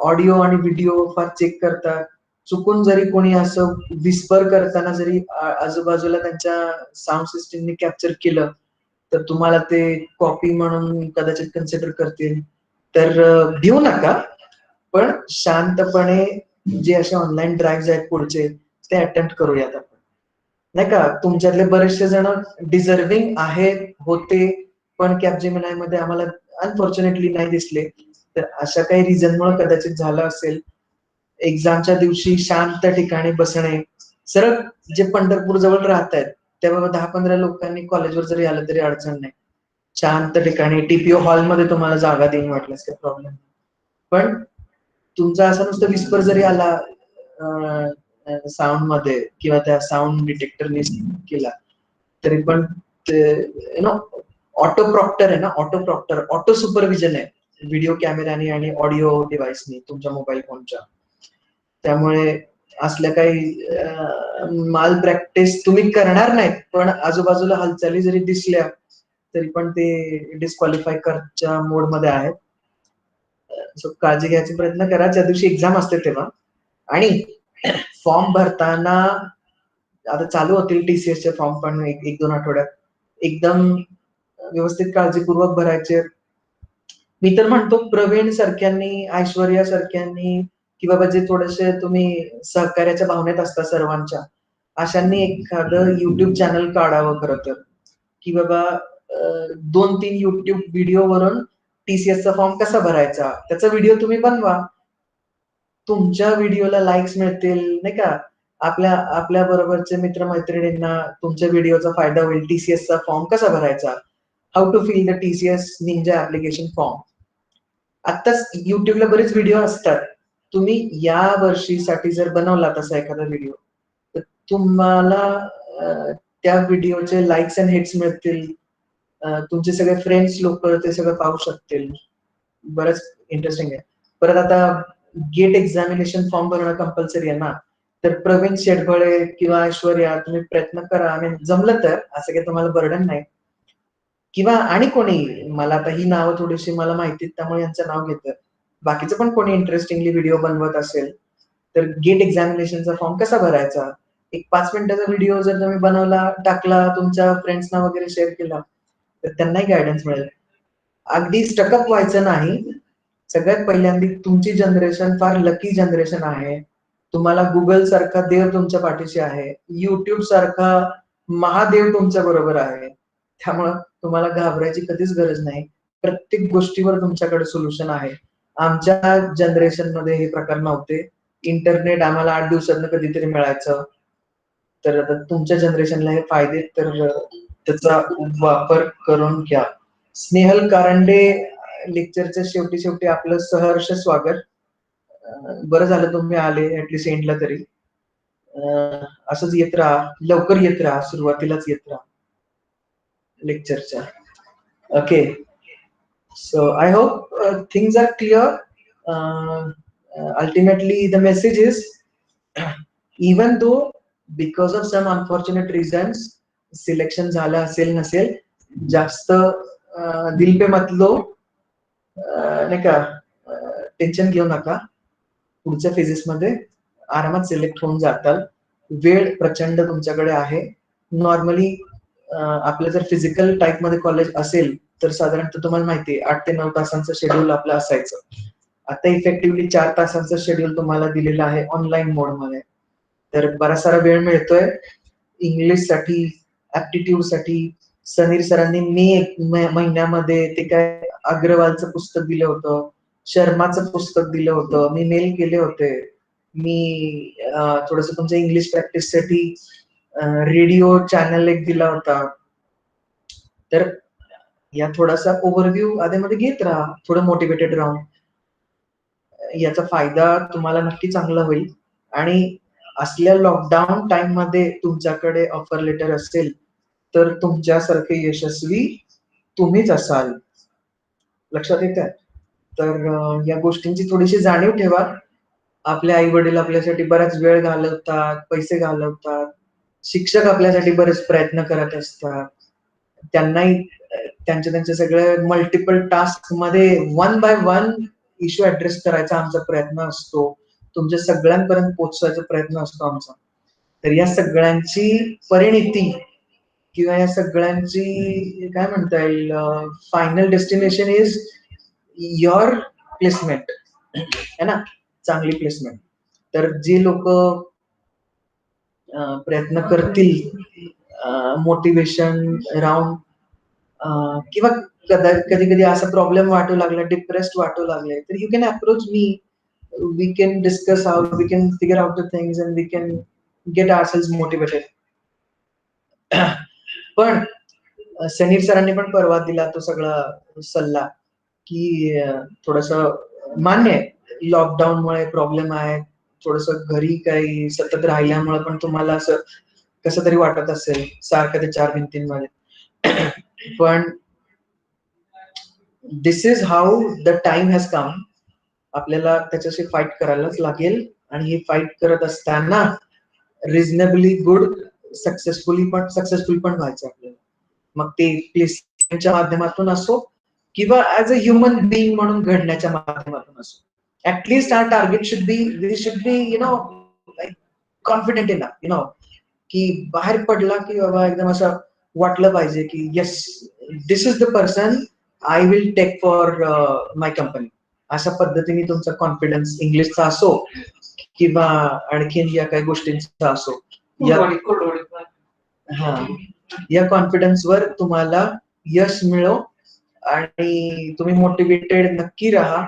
ऑडिओ आणि व्हिडिओ फार चेक करतात. चुकून जरी कोणी असं विस्पर करताना जरी आजूबाजूला त्यांच्या साऊंड सिस्टीमने कॅप्चर केलं तर तुम्हाला ते कॉपी म्हणून कदाचित कन्सिडर करतील. तर भिऊ नका, पण शांतपणे जे असे ऑनलाईन ड्राईव्ह आहेत पुढचे ते अटेम्प्ट करूयात आपण, नाही का. तुमच्यातले बरेचसे जण डिझर्विंग आहेत होते, पण कॅपजेमिनाय मध्ये आम्हाला अनफॉर्च्युनेटली नाही दिसले. तर अशा काही रिझनमुळे कदाचित झालं असेल. एक्झामच्या दिवशी शांत ठिकाणी बसणे. सरळ जे पंढरपूर जवळ राहत आहेत तेव्हा 10-15 लोकांनी कॉलेजवर जरी आलं तरी अडचण नाही. शांत ठिकाणी टीपीओ हॉलमध्ये तुम्हाला जागा देईन वाटल्यास काही प्रॉब्लेम नाही. पण तुमचा असा नुसतं विस्पर जरी आला साऊंड मध्ये किंवा त्या साऊंड डिटेक्टरने केला तरी पण ते ऑटो प्रॉक्टर आहे ना, ऑटो सुपरविजन आहे व्हिडिओ कॅमेराने आणि ऑडिओ डिव्हाइसनी तुमच्या मोबाईल फोनच्या. त्यामुळे असल्या काही माल प्रॅक्टिस तुम्ही करणार नाहीत, पण आजूबाजूला हालचाली जरी दिसल्या तरी पण ते डिस्क्वालिफाय करच्या मोड मध्ये आहेत. सो काळजी घ्यायचा प्रयत्न करा ज्या दिवशी एक्झाम असते तेव्हा. आणि फॉर्म भरताना आता चालू होतील TCS चे फॉर्म पण एक दोन आठवड्यात. एकदम व्यवस्थित काळजीपूर्वक भरायचे. मी तर म्हणतो प्रवीण सारख्यांनी, ऐश्वर्या सारख्यांनी, की बाबा जे थोडेसे तुम्ही सहकार्याच्या भावनेत असता सर्वांच्या, अशांनी एखादं YouTube चॅनल काढावं खरं तर, की बाबा 2-3 YouTube व्हिडिओवरून TCSचा फॉर्म कसा भरायचा, त्याचा व्हिडिओ तुम्ही बनवा. तुमच्या व्हिडिओला लाईक्स मिळतील, नाही का? आपल्या बरोबरचे मित्र-मैत्रिणींना तुमच्या व्हिडिओचा फायदा होईल. TCSचा फॉर्म कसा भरायचा? How to fill the TCS ninja application form. आत्ताच YouTubeला बरेच व्हिडिओ असतात. तुम्ही या वर्षीसाठी जर बनवला तसा एखादा व्हिडिओ, तर तुम्हाला त्या व्हिडिओचे लाइक्स अँड हिट्स मिळतील. तुमचे सगळे फ्रेंड्स लोकं ते सगळं पाहू शकतील. बरंच इंटरेस्टिंग आहे. परत आता गेट एक्झामिनेशन फॉर्म भरणं कंपल्सरी आहे ना. तर प्रवीण शेटबळे किंवा ऐश्वर्या तुम्ही प्रयत्न करा आणि जमलं तर असं काही तुम्हाला बर्डन नाही. किंवा आणि कोणी मला आता ही नावं थोडीशी मला माहिती त्यामुळे यांचं नाव घेतोय. बाकीचं पण कोणी इंटरेस्टिंगली व्हिडिओ बनवत असेल, तर गेट एक्झामिनेशनचा फॉर्म कसा भरायचा? एक 5 मिनिटाचा व्हिडिओ जर तुम्ही बनवला, टाकला, तुमच्या फ्रेंड्सना वगैरे शेअर केला, तर त्यांनाही गाईडन्स मिळेल. अगदी स्टकअप व्हायचं नाही. सगळ्यात पहिल्यांदा तुमची जनरेशन फार लकी जनरेशन आहे. तुम्हाला Google सारखा देव तुमच्या पाठीशी आहे. YouTube सारखा महादेव तुमच्या बरोबर आहे. त्यामुळं तुम्हाला घाबरायची कधीच गरज नाही. प्रत्येक गोष्टीवर तुमच्याकडे सोल्युशन आहे. आमच्या जनरेशनमध्ये हे प्रकार नव्हते. इंटरनेट आम्हाला 8 दिवसातनं कधीतरी मिळायचं. तर आता तुमच्या जनरेशनला हे फायदे तर त्याचा वापर करून घ्या. स्नेहल कारंडे लेक्चरच्या शेवटी आपलं सहर्ष स्वागत. बरं झालं तुम्ही आले ऍटलीस्ट एंडला तरी. असंच येत राहा, लवकर येत राहा, सुरुवातीलाच येत राहा लेक्चरच्या. Okay, so I hope things are clear. Ultimately the message is even though because of some unfortunate reasons selection झालं असेल नसेल, जास्त दिल पे मत लो, नाही का, टेन्शन घेऊ नका. पुढच्या फेजेस मध्ये आरामात सिलेक्ट होऊन जाताल. वेळ प्रचंड तुमच्याकडे आहे. नॉर्मली आपलं जर फिजिकल टाईप मध्ये कॉलेज असेल तर साधारणतः तुम्हाला माहिती आहे 8 ते 9 तासांचं शेड्यूल आपलं असायचं. आता इफेक्टिव्हली 4 तासांचं शेड्यूल तुम्हाला दिलेलं आहे ऑनलाईन मोड मध्ये. तर बराच सारा वेळ मिळतोय इंग्लिश साठी, ऍप्टिट्यूड साठी. समीर सरांनी मे महिन्यामध्ये ते काय अग्रवालचं पुस्तक दिलं होतं, शर्माचं पुस्तक दिलं होतं, मी मेल केले होते. मी थोडस तुमच्या इंग्लिश प्रॅक्टिससाठी रेडिओ चॅनल एक दिला होता. तर या थोडासा ओव्हरव्ह्यू आधीमध्ये घेत राहा, थोडं मोटिवेटेड राहून. याचा फायदा तुम्हाला नक्की चांगला होईल. आणि असल्या लॉकडाऊन टाइम मध्ये तुमच्याकडे ऑफर लेटर असेल तर तुमच्यासारखे यशस्वी तुम्हीच असाल. लक्षात येतं? तर या गोष्टींची थोडीशी जाणीव ठेवा. आपले आई वडील आपल्यासाठी बराच वेळ घालवतात, पैसे घालवतात. शिक्षक आपल्यासाठी बरेच प्रयत्न करत असतात. त्यांनाही त्यांचे सगळे मल्टिपल टास्क मध्ये one by one issue address करायचा आमचा प्रयत्न असतो. तुमच्या सगळ्यांपर्यंत पोहोचवायचा प्रयत्न असतो आमचा. तर या सगळ्यांची परिणिती किंवा या सगळ्यांची काय म्हणता येईल, final destination is your placement, है ना, चांगली प्लेसमेंट. तर जे लोक प्रयत्न करतील मोटिवेशन राहून, किंवा कधी कधी असा प्रॉब्लेम वाटू लागला, डिप्रेस्ड वाटू लागले, तर you can approach me. We can discuss how we can figure out the things and we can get ourselves motivated. पण सनीर सरांनी पण परवा दिला तो सगळा सल्ला की थोडस मान्य आहे लॉकडाऊनमुळे प्रॉब्लेम आहे, थोडस घरी काही सतत राहिल्यामुळे पण तुम्हाला असं कसं तरी वाटत असेल सारखं ते 4 भिंतींमध्ये. पण this is how the time has come. आपल्याला त्याच्याशी फाईट करायलाच लागेल. आणि ही फाईट करत असताना रिझनेबली गुड सक्सेसफुल पण व्हायचं आपल्याला. मग ते प्लेसमेंटच्या माध्यमातून असो किंवा ऍज अ ह्युमन बिईंग म्हणून घडण्याच्या माध्यमातून असो. At least our target should be, we should be confident enough, की बाहेर पडला की बाबा एकदम असं वाटलं पाहिजे की yes, this is the person I will take for my company. अशा पद्धतीने तुमचा कॉन्फिडन्स इंग्लिशचा असो किंवा आणखीन या काही गोष्टींचा असो, या कॉन्फिडन्सवर तुम्हाला यश मिळो आणि तुम्ही मोटिवेटेड नक्की राहा.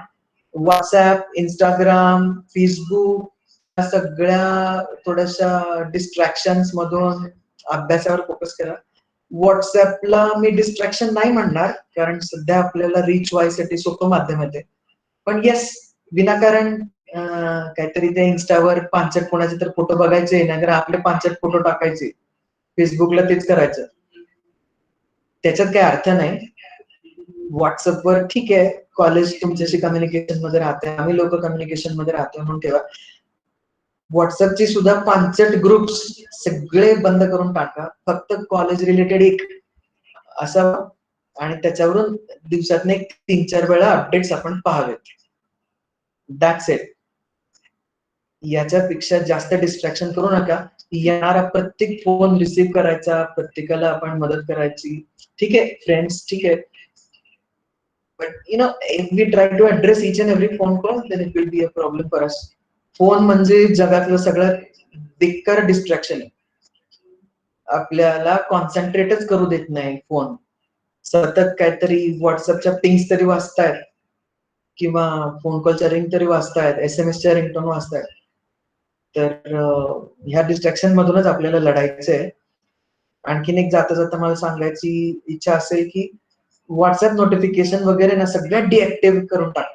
व्हॉट्सअप, इंस्टाग्राम, फेसबुक या सगळ्या थोड्याशा डिस्ट्रॅक्शन्स मधून अभ्यासावर फोकस करा. व्हॉट्सअपला मी डिस्ट्रॅक्शन नाही म्हणणार, कारण सध्या आपल्याला रीच व्हायसाठी सोपं माध्यम आहे ते. पण येस, विनाकारण काहीतरी ते इन्स्टावर पांचट कोणाचे तर फोटो बघायचे, नाहीतर आपले पांचट फोटो टाकायचे, फेसबुकला तेच करायचं, त्याच्यात काही अर्थ नाही. व्हॉट्सअपवर ठीक आहे, कॉलेज तुमच्याशी कम्युनिकेशन मध्ये राहते, आम्ही लोक कम्युनिकेशन मध्ये राहतो म्हणून ठेवा. व्हॉट्सअपची सुद्धा पांचट ग्रुप्स सगळे बंद करून टाका. फक्त कॉलेज रिलेटेड एक असावं आणि त्याच्यावरून दिवसातून एक 3-4 वेळा अपडेट्स आपण पाहावेत. That's it. याच्यापेक्षा जास्त डिस्ट्रॅक्शन करू नका. येणारा प्रत्येक फोन रिसीव्ह करायचा, प्रत्येकाला आपण मदत करायची. ठीक आहे फ्रेंड्स, ठीक आहे. But if we try to address each and every phone call, then it will be a problem for us. Phone म्हणजे जगातलं सगळ्यात बेकार डिस्ट्रॅक्शन आहे. आपल्याला कॉन्सन्ट्रेटच करू देत नाही फोन. सतत काहीतरी व्हॉट्सअपच्या पिंग्स तरी वाचतायत किंवा फोन कॉलच्या रिंग तरी वाचतायत, SMS च्या रिंगटोन वाचतायत. तर ह्या डिस्ट्रॅक्शन मधूनच आपल्याला लढायचंय. आणखीन एक जाता जाता मला सांगायची इच्छा असेल की व्हॉट्सअप नोटिफिकेशन वगैरे ना सगळ्यात डिएक्टिव्ह करून टाका.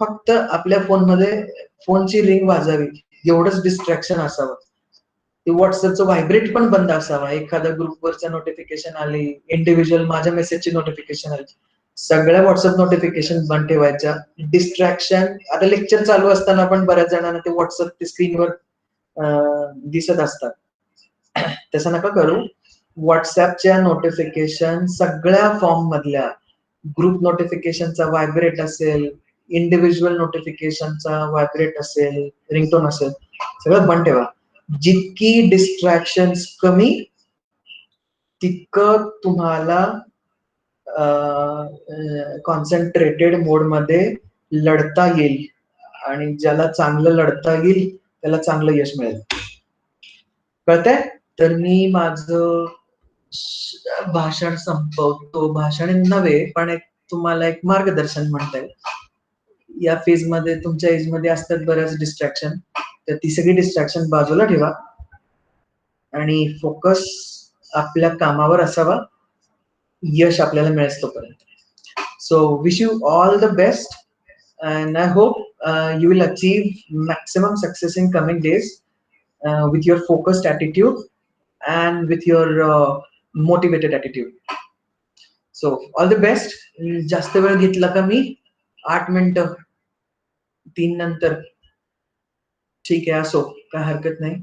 फक्त आपल्या फोनमध्ये फोनची रिंग वाजावी एवढंच डिस्ट्रॅक्शन असावं. ते व्हॉट्सअपचं व्हायब्रेट पण बंद असावा. एखाद्या ग्रुपवरच्या नोटिफिकेशन आली, इंडिव्हिज्युअल माझ्या मेसेजची नोटिफिकेशन आली, सगळ्या व्हॉट्सअप नोटिफिकेशन बंद ठेवायच्या. डिस्ट्रॅक्शन, आता लेक्चर चालू असताना पण बऱ्याच जणांना ते व्हॉट्सअप स्क्रीनवर दिसत असतात. तसं नका करू. व्हॉट्सअपच्या नोटिफिकेशन सगळ्या फॉर्म मधल्या, ग्रुप नोटिफिकेशनचा व्हायब्रेट असेल, इंडिव्हिज्युअल नोटिफिकेशनचा व्हायब्रेट असेल, रिंगटोन असेल, सगळं बंद ठेवा. जितकी डिस्ट्रॅक्शन्स कमी, तितकं तुम्हाला कॉन्सन्ट्रेटेड मोड मध्ये लढता येईल आणि ज्याला चांगलं लढता येईल त्याला चांगलं यश मिळेल. कळतंय? तर मी माझं भाषण संपवतो. भाषण नव्हे, पण एक तुम्हाला एक मार्गदर्शन म्हणता येईल. या फेज मध्ये, तुमच्या एज मध्ये असतात बऱ्याच डिस्ट्रॅक्शन, तर ती सगळी डिस्ट्रॅक्शन बाजूला ठेवा आणि फोकस आपल्या कामावर असावा. यश आपल्याला मिळेल तोपर्यंत. So wish you all the best and I hope you will achieve maximum success in coming days with your focused attitude and with your motivated attitude. So all the best. जास्त वेळ घेतला का मी? 8 मिनिटं 3 नंतर ठीक आहे, असो, काय हरकत नाही.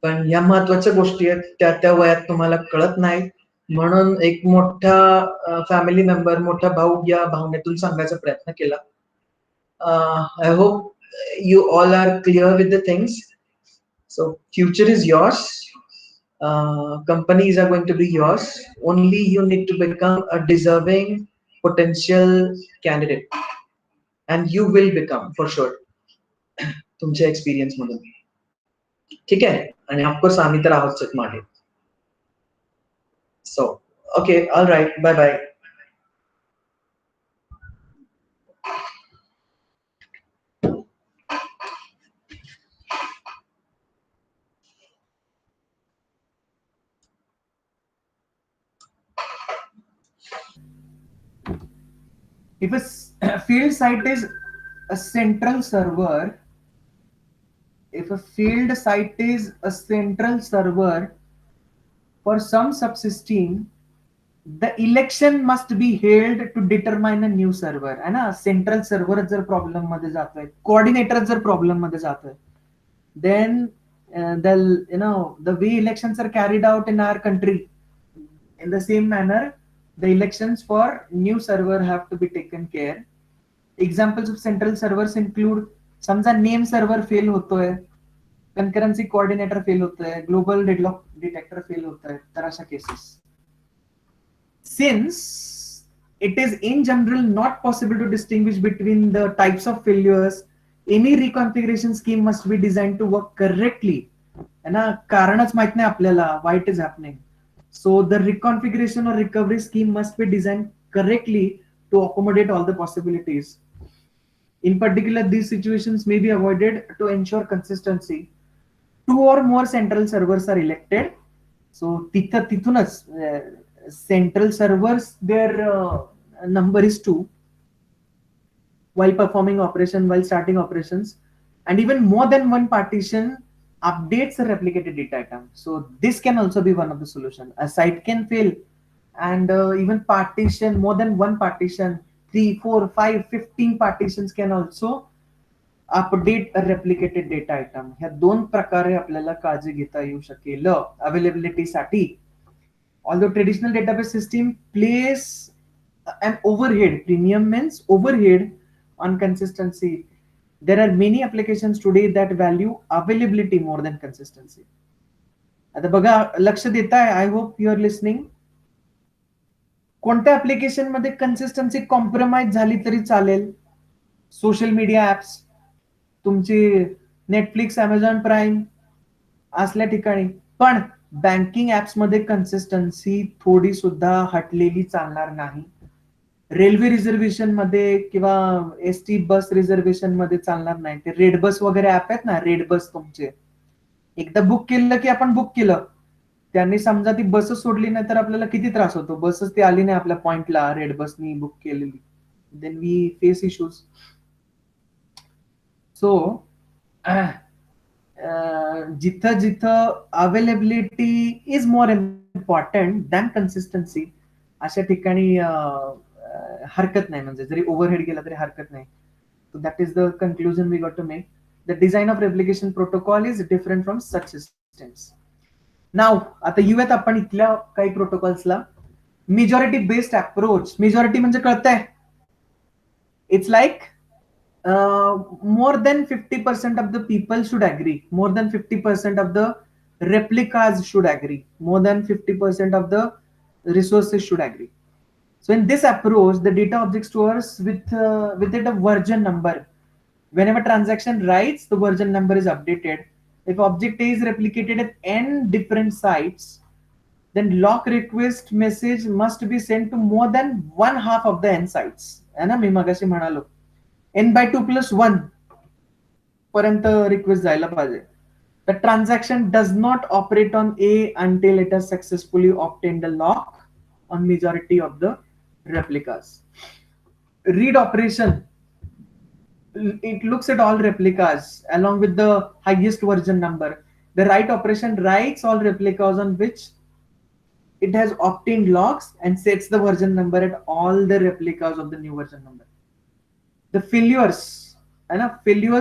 पण या महत्वाच्या गोष्टी आहेत, त्या त्या वयात तुम्हाला कळत नाहीत, म्हणून एक मोठा फॅमिली मेंबर, मोठा भाऊ या भावनेतून सांगायचा प्रयत्न केला. I hope you all are clear with the things. So future is yours. Companies are going to be yours. Only you need to become a deserving potential candidate, and you will become for sure. तुमच्या experience मधून. ठीक आहे, आणि of course आम्ही तर आहोतच मागे. So okay, all right, bye bye. If a field site is a central server, if a field site is a central server for some subsystem, the election must be held to determine a new server. है ना, central server जर problem मध्ये जातोय, coordinator जर problem मध्ये जातोय, then the way elections are carried out in our country, in the same manner the elections for new server have to be taken care. Examples of central servers include, समजा name server fail होतोय, कन्करन्सी coordinator fail होतंय, global deadlock detector fail होतंय, तर अशा cases. Since it is in general not possible to distinguish between the types of failures, any reconfiguration scheme must be designed to work correctly. है ना, कारणच माहित नाही आपल्याला why it is happening. So the reconfiguration or recovery scheme must be designed correctly to accommodate all the possibilities. In particular, these situations may be avoided to ensure consistency. Two or more central servers are elected. So तिथूनच central servers, their number is 2 while performing operation, while starting operations, and even more than one partition updates the replicated data item. So this can also be one of the solution. A site can fail and even partition, more than one partition, 3, 4, 5, 15 partitions can also update replicated data item. ह्या 2 प्रकारे आपल्याला काळजी घेता येऊ शकेल अवेलेबिलिटीसाठी. Although traditional database system plays an overhead, premium means overhead on consistency, there are many applications today that value availability more than consistency. आता बघा, लक्ष देताय, I hope you are listening. कोणत्या ऍप्लिकेशन मध्ये कन्सिस्टन्सी कॉम्प्रोमाइज झाली तरी चालेल? Social media apps, तुमची नेटफ्लिक्स, अमेझॉन प्राईम असल्या ठिकाणी. पण बँकिंग ऍप्स मध्ये कन्सिस्टन्सी थोडी सुद्धा हटलेली चालणार नाही. रेल्वे रिझर्वेशन मध्ये किंवा एसटी बस रिझर्वेशन मध्ये चालणार नाही. ते रेड बस वगैरे ऍप आहेत ना, रेड बस तुमचे एकदा बुक केलं की आपण बुक केलं, त्यांनी समजा ती बसच सोडली नाही तर आपल्याला किती त्रास होतो. बसच ती आली नाही आपल्या पॉइंटला, रेड बसनी बुक केलेली, then we face issues. So जिथं जिथं availability is more important than consistency, अशा ठिकाणी हरकत नाही, म्हणजे जरी ओव्हरहेड गेला तरी हरकत नाही. So that is the conclusion we got to make. The design of replication protocol is different from such systems. Now, आता येऊयात आपण इथल्या काही प्रोटोकॉल्सला. Majority based approach. मेजॉरिटी म्हणजे कळतंय, it's like more than 50% of the people should agree, more than 50% of the replicas should agree, more than 50% of the resources should agree. So in this approach, the data object stores with it a version number. Whenever transaction writes, the version number is updated. If object A is replicated at n different sites, then lock request message must be sent to more than one half of the n sites. है ना, मी मगाशी म्हणालो n/2+1 पर्यंत request जायला पाहिजे. The transaction does not operate on A until it has successfully obtained a lock on majority of the replicas. Read operation, it looks at all replicas along with the highest version number. The write operation writes all replicas on which it has obtained locks and sets the version number at all the replicas of the new version number. The failures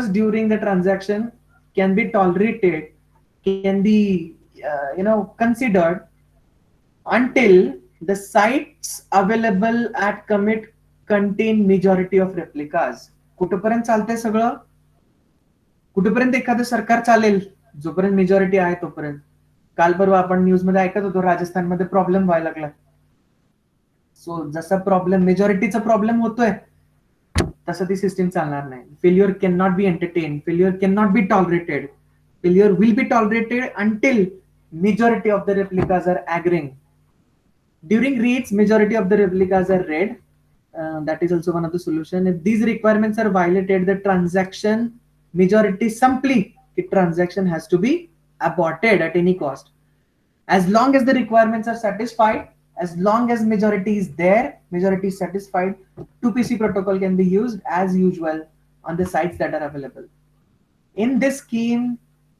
during the transaction can be tolerated, can be considered until the sites available at commit contain majority of replicas. कुठपर्यंत चालतंय सगळं? कुठपर्यंत एखादं सरकार चालेल? जोपर्यंत majority आहे तोपर्यंत. काल परवा आपण न्यूज मध्ये ऐकत होतो, राजस्थानमध्ये प्रॉब्लेम व्हायला लागला. सो जसा प्रॉब्लेम, मेजॉरिटीचा प्रॉब्लेम होतोय, तसं ती सिस्टीम चालणार नाही. Failure can not be entertain, failure can not be tolerated. Failure will be tolerated until majority of the replicas are agreeing. During reads, majority of the replicas are read. That is also one of the solution. If these requirements are violated, the transaction majority simply, the transaction has to be aborted at any cost. As long as the requirements are satisfied, as long as majority is there, majority is satisfied, 2PC protocol can be used as usual on the sites that are available. In this scheme,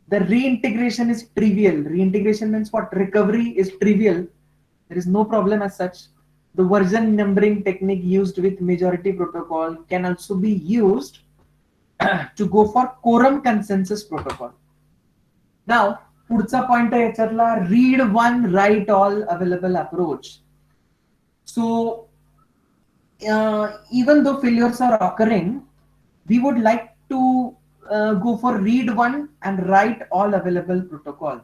the reintegration is trivial. Reintegration means what? Recovery is trivial. There is no problem as such. The version numbering technique used with majority protocol can also be used to go for quorum consensus protocol. Now, पुढचा point आहे याच्यातला, read one, write all available approach. So even though failures are occurring, we would like to go for read one and write all available protocol.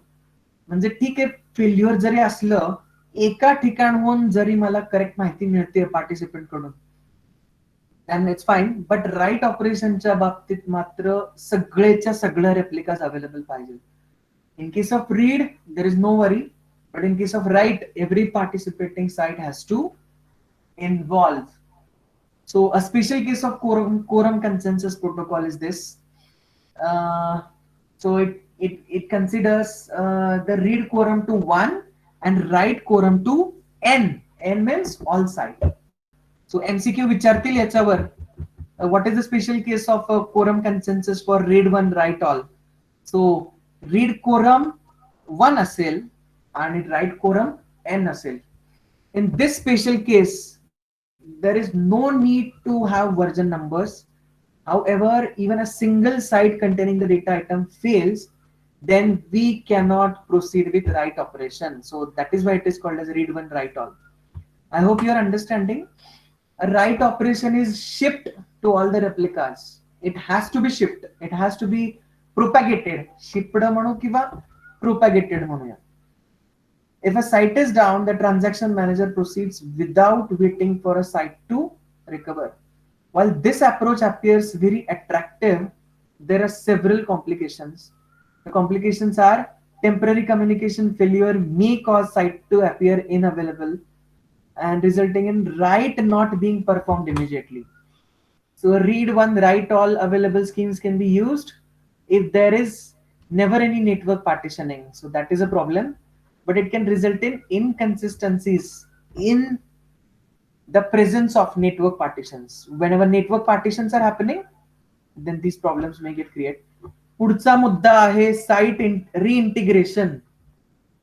म्हणजे ठीक आहे, failure जरी असलं, एका ठिकाणहून जरी मला करेक्ट माहिती मिळते पार्टिसिपेंट कडून, and it's fine, but right ऑपरेशनच्या बाबतीत मात्र सगळेच्या सगळ्या रेप्लिकाज अवेलेबल पाहिजे. In case of read, there is no worry, but in case of write, every participating site has to involve. So a special case of quorum consensus protocol is this. So it considers the read quorum to 1 and write quorum to n. N means all site. So MCQ विचारतील याच्यावर, what is the special case of quorum consensus for read 1 write all? So read quorum 1 असेल आणि write quorum n असेल. In this special case, there is no need to have version numbers. However, even a single site containing the data item fails, then we cannot proceed with write operation. So that is why it is called as read one write all. I hope you are understanding. A write operation is shipped to all the replicas. It has to be shipped. It has to be propagated. Shipped म्हणू किंवा propagated म्हणूया. If a site is down, the transaction manager proceeds without waiting for a site to recover. While this approach appears very attractive, there are several complications. The complications are temporary communication failure may cause site to appear unavailable and resulting in write not being performed immediately. So read one, write all available schemes can be used if there is never any network partitioning. So that is a problem, but it can result in inconsistencies in the presence of network partitions. Whenever network partitions are happening, then these problems may get created. पुढचा मुद्दा आहे site रिइंटिग्रेशन.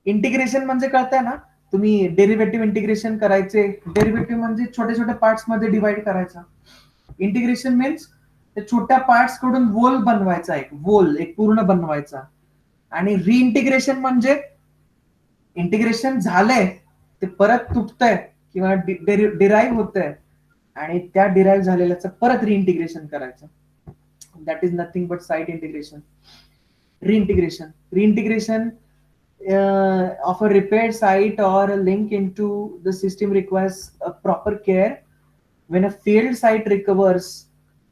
Integration म्हणजे कळतंय ना, तुम्ही derivative integration करायचे. Derivative म्हणजे छोट्या छोट्या पार्ट्स मध्ये डिवाइड करायचा. इंटिग्रेशन मीन्स त्या छोट्या पार्ट्स कडून वोल बनवायचा, एक पूर्ण बनवायचा. आणि रिइंटिग्रेशन म्हणजे इंटिग्रेशन झालंय, ते परत तुटतंय किंवा डिराईव्ह होतंय आणि त्या डिराईव्ह झालेल्याचं परत रिइंटिग्रेशन करायचं. That is nothing but site integration. Reintegration of a repaired site or a link into the system requires a proper care. When a failed site recovers,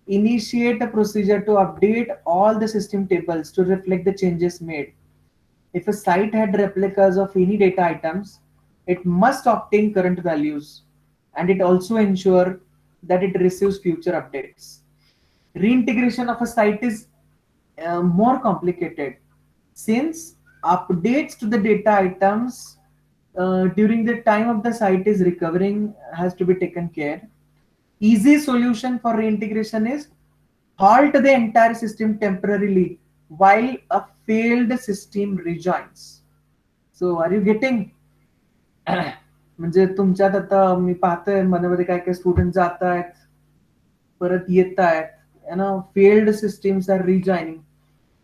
initiate a procedure to update all the system tables to reflect the changes made. If a site had replicas of any data items, it must obtain current values, and it also ensure that it receives future updates. Reintegration of a site is more complicated since updates to the data items during the time of the site is recovering has to be taken care. Easy solution for reintegration is halt the entire system temporarily while a failed system rejoins. So are you getting? म्हणजे तुमच्यात आता मी पाहतोय मनामध्ये काय काय student जात आहेत, परत येत आहेत. Failed systems are rejoining.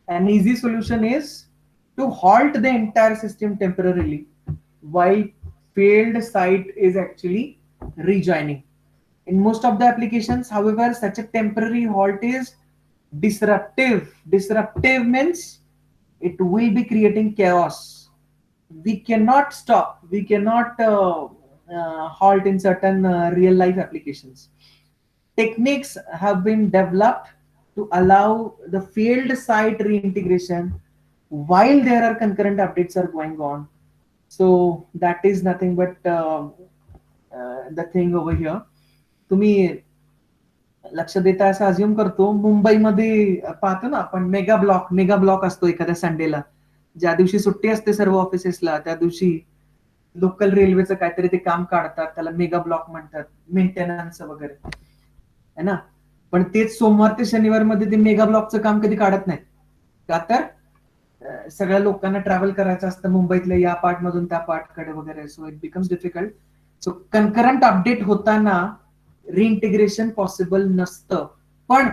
An easy solution is to halt the entire system temporarily while failed site is actually rejoining. In most of the applications, however, such a temporary halt is disruptive. Disruptive means it will be creating chaos. We cannot stop. We cannot halt in certain real life applications. Techniques have been developed to allow the failed site reintegration while there are concurrent updates are going on. So that is nothing but the thing over here. तुम्ही लक्ष देता असं assume करतो. मुंबईमध्ये पाहतो ना आपण mega block असतो एखाद्या संडेला. ज्या दिवशी सुट्टी असते सर्व ऑफिसेसला, त्या दिवशी लोकल रेल्वेचं काहीतरी ते काम काढतात, त्याला मेगा ब्लॉक म्हणतात, मेंटेनन्स वगैरे है ना. पण तेच सोमवार ते शनिवार मध्ये ते मेगा ब्लॉकचं काम कधी काढत नाही का, तर सगळ्या लोकांना ट्रॅव्हल करायचं असतं मुंबईतल्या या पार्ट मधून त्या पार्ट कडे वगैरे. So it becomes difficult. So concurrent update होताना रिइंटिग्रेशन पॉसिबल नसतं. पण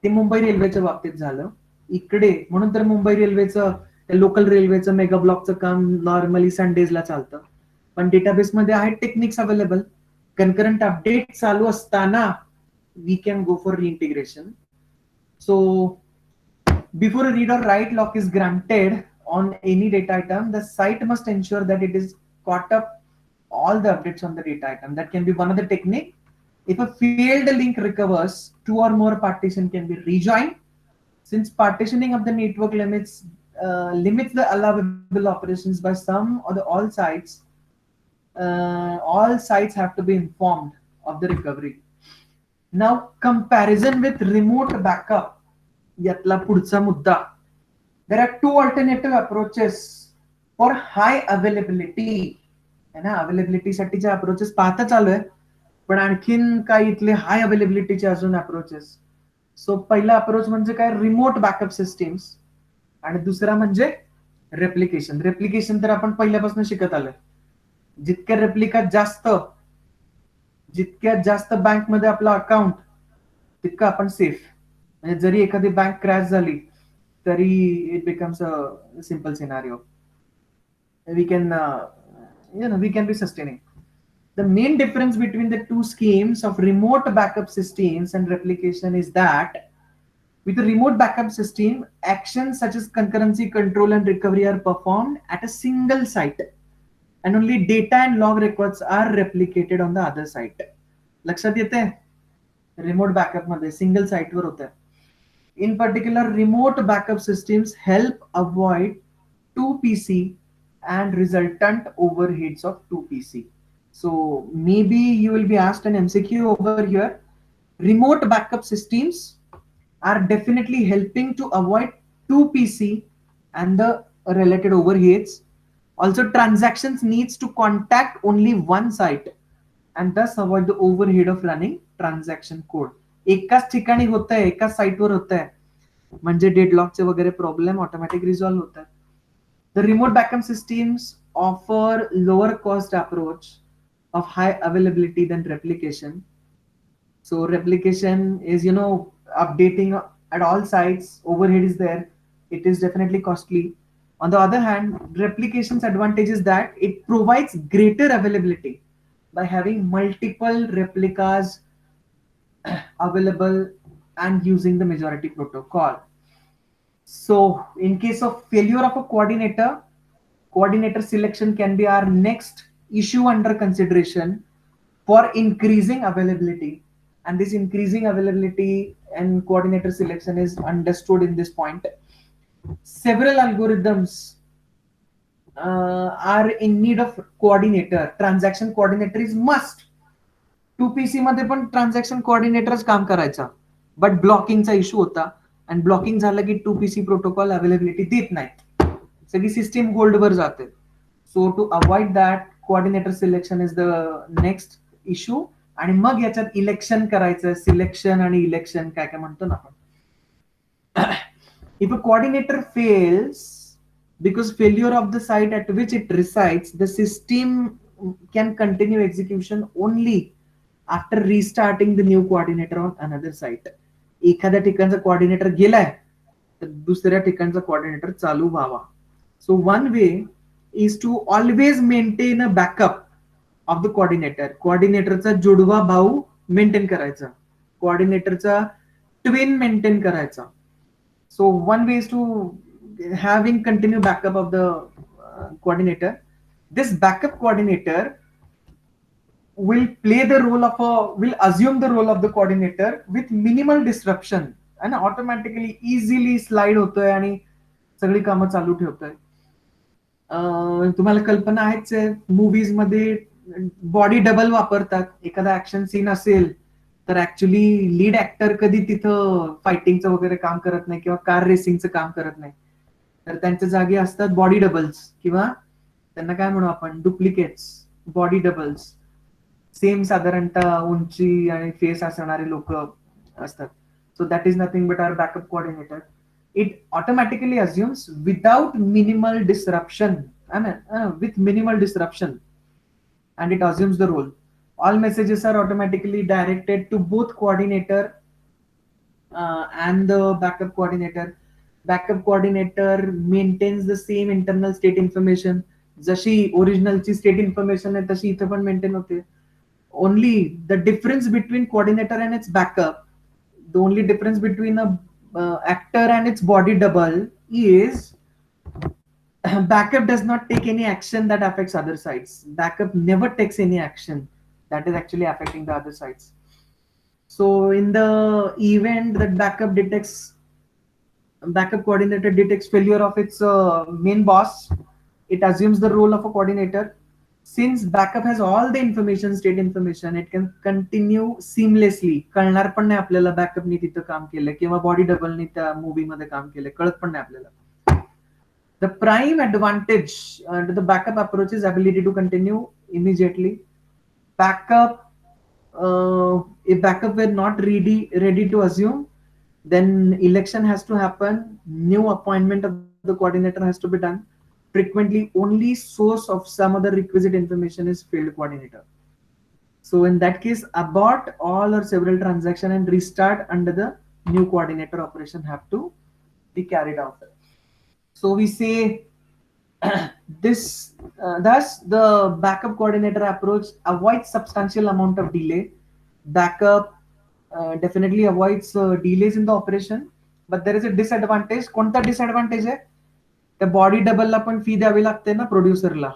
ते मुंबई रेल्वेच्या बाबतीत झालं. इकडे म्हणून तर मुंबई रेल्वेचं, लोकल रेल्वेचं मेगा ब्लॉकचं काम नॉर्मली संडेजला चालतं. पण डेटाबेसमध्ये आहेत टेक्निक्स अवेलेबल. कन्करंट अपडेट चालू असताना we can go for reintegration. So before a read or write lock is granted on any data item, the site must ensure that it is caught up all the updates on the data item. That can be one of the technique. If a failed link recovers, two or more partition can be rejoined. Since partitioning of the network limits the allowable operations by some or the all sites have to be informed of the recovery. Now, comparison with remote backup. यातला पुढचा मुद्दा. There are two alternative approaches for high availability. है ना, availability साठीचे approaches पाहता चालू आहे, पण आणखीन काही इथले हाय अवेलेबिलिटीचे अजून अप्रोचेस. सो पहिला अप्रोच म्हणजे काय, रिमोट बॅकअप सिस्टीम्स, आणि दुसरा म्हणजे रेप्लिकेशन. रेप्लिकेशन तर आपण पहिल्यापासून शिकत आलोय. जितक्यात जास्त बँकमध्ये आपलं अकाउंट तितकं आपण सेफ. म्हणजे जरी एखादी बँक क्रॅश झाली तरी it becomes a simple scenario. we can be sustaining. The main difference between the two schemes of remote backup systems and replication is that with a remote backup system, actions such as concurrency, control, and recovery are performed at a single site, and only data and log records are replicated on the other site. लक्षात येते? Remote backup मध्ये single site वर होतं. In particular, remote backup systems help avoid 2 PC and resultant overheads of 2 PC. So maybe you will be asked an MCQ over here. Remote backup systems are definitely helping to avoid 2 PC and the related overheads. Also, transactions needs to contact only one site and thus avoid the overhead of running transaction code. एकाच ठिकाणी होतंय, एकाच साईटवर होतंय, म्हणजे डेडलॉकचे वगैरे problem automatic resolve होतात. The remote backup systems offer lower cost approach of high availability than replication. So replication is, updating at all sites, overhead is there, it is definitely costly. On the other hand, replication's advantage is that it provides greater availability by having multiple replicas available and using the majority protocol. So in case of failure of a coordinator selection can be our next issue under consideration for increasing availability. And this increasing availability and coordinator selection is understood in this point. Several algorithms are in need of coordinator. Transaction coordinator is must. 2PC मध्ये पण transaction कोऑर्डिनेटरच काम करायचा, but ब्लॉकिंगचा issue होता, आणि blocking झालं की 2PC protocol availability देत नाहीत, सगळी सिस्टीम होल्डवर जाते. So to avoid that, coordinator selection is the next issue. आणि मग याच्यात इलेक्शन करायचं, सिलेक्शन आणि इलेक्शन काय काय म्हणतो ना आपण. If a coordinator fails because failure of the site at which it resides, the system can continue execution only after restarting the new coordinator on another site. एखाद्या ठिकाणचा कोऑर्डिनेटर गेलाय तर दुसऱ्या ठिकाणचा कोऑर्डिनेटर चालू व्हावा. So one way is to always maintain a backup of the coordinator. कोऑर्डिनेटरचा जुडवा भाऊ मेंटेन करायचा, कोऑर्डिनेटरचा ट्विन मेंटेन करायचा. So one way is to having continued backup of the coordinator. This backup coordinator will assume the role of the coordinator with minimal disruption and automatically easily slide होतोय आणि सगळी कामं चालू ठेवतोय. तुम्हाला कल्पना आहेच, मूवीज मध्ये बॉडी डबल वापरतात. एखादा ऍक्शन सीन असेल तर ऍक्च्युली लीड ऍक्टर कधी तिथं फायटिंगचं वगैरे काम करत नाही किंवा कार रेसिंगचं काम करत नाही, तर त्यांच्या जागी असतात बॉडी डबल्स, किंवा त्यांना काय म्हणू आपण, डुप्लिकेट्स, बॉडी डबल्स. सेम साधारणतः उंची आणि फेस असणारे लोक असतात. So that is nothing but our backup coordinator. It automatically assumes without minimal disruption, with minimal disruption, and it assumes the role. All messages are automatically directed to both coordinator and the backup coordinator. Backup coordinator maintains the same internal state information. जशी ओरिजिनलची state information आहे तशी इथे पण maintain होते. Only the difference between coordinator and its backup, the only difference between a actor and its body double is backup does not take any action that affects other sides. Backup never takes any action that is actually affecting the other sides. So in the event that backup coordinator detects failure of its main boss, it assumes the role of a coordinator. Since backup has all the information, state information, it can continue seamlessly. कळणार पण नाही आपल्याला backup नी तिथं काम केलं किंवा body double नी त्या movie मध्ये काम केलं, कळत पण नाही आपल्याला. The prime advantage to the backup approach is ability to continue immediately. Backup, if backup were not ready to assume, then election has to happen. New appointment of the coordinator has to be done. Frequently, only source of some other requisite information is field coordinator. So in that case, abort all or several transactions and restart under the new coordinator operation have to be carried out. So we say this thus the backup coordinator approach avoids substantial amount of delay. Backup definitely avoids delays in the operation, but there is a disadvantage. कोणता disadvantage आहे? त्या body डबलला पण fee द्यावी लागते ना प्रोड्युसरला,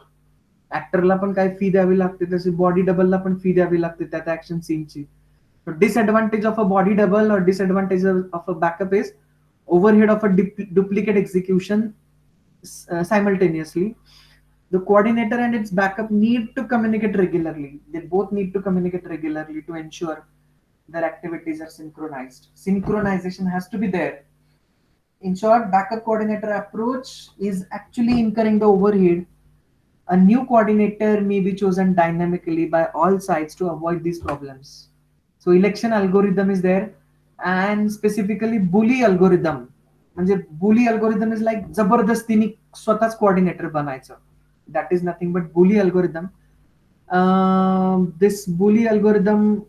ऍक्टरला पण काय fee द्यावी लागते, तशी बॉडी डबलला पण फी द्यावी लागते त्या ऍक्शन सीनची. Disadvantage of a body double और disadvantage of a backup is overhead of a duplicate execution simultaneously. The coordinator and its backup need to communicate regularly. They both need to communicate regularly to ensure their activities are synchronized. Synchronization has to be there. In short, backup coordinator approach is actually incurring the overhead. A new coordinator may be chosen dynamically by all sides to avoid these problems. So election algorithm is there, and specifically bully algorithm. म्हणजे bully algorithm is like जबरदस्तीने स्वतःच coordinator बनायचं. That is nothing but bully algorithm. This bully algorithm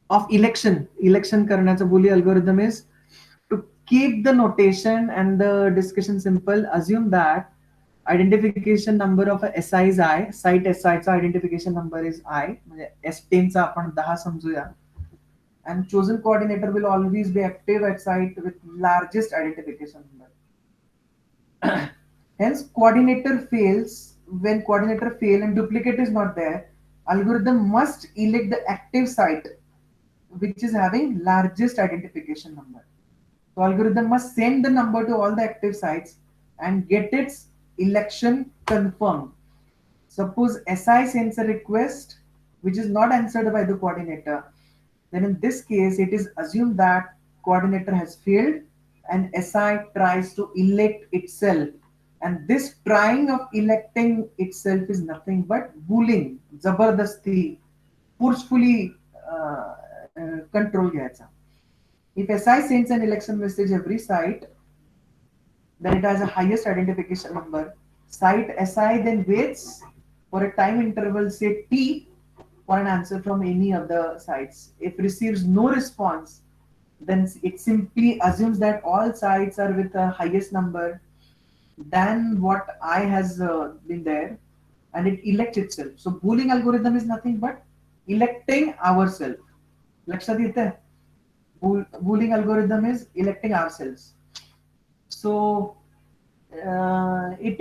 of election करण्याचं bully algorithm is to keep the notation and the discussion simple. Assume that identification number of a SI is I. Site SI चा identification number is I. म्हणजे S10 चा आपण 10 समजूया. And chosen coordinator will always be active at site with largest identification number. Hence, coordinator fails. When coordinator fail and duplicate is not there, algorithm must elect the active site which is having largest identification number. So algorithm must send the number to all the active sites and get its election confirmed. Suppose SI sends a request which is not answered by the coordinator, then in this case it is assumed that coordinator has failed and SI tries to elect itself. And this trying of electing itself is nothing but bullying, zabardasti, forcefully control घ्यायचा. If SI sends an election message every site, then it has a highest identification number. Site SI then waits for a time interval, say T, for an answer from any of the sites. If receives no response, then it simply assumes that all sites are with the highest number than what I has been there, and it elects itself. So bullying algorithm is nothing but electing ourselves. लक्षात येते? Bullying algorithm is electing ourselves. So it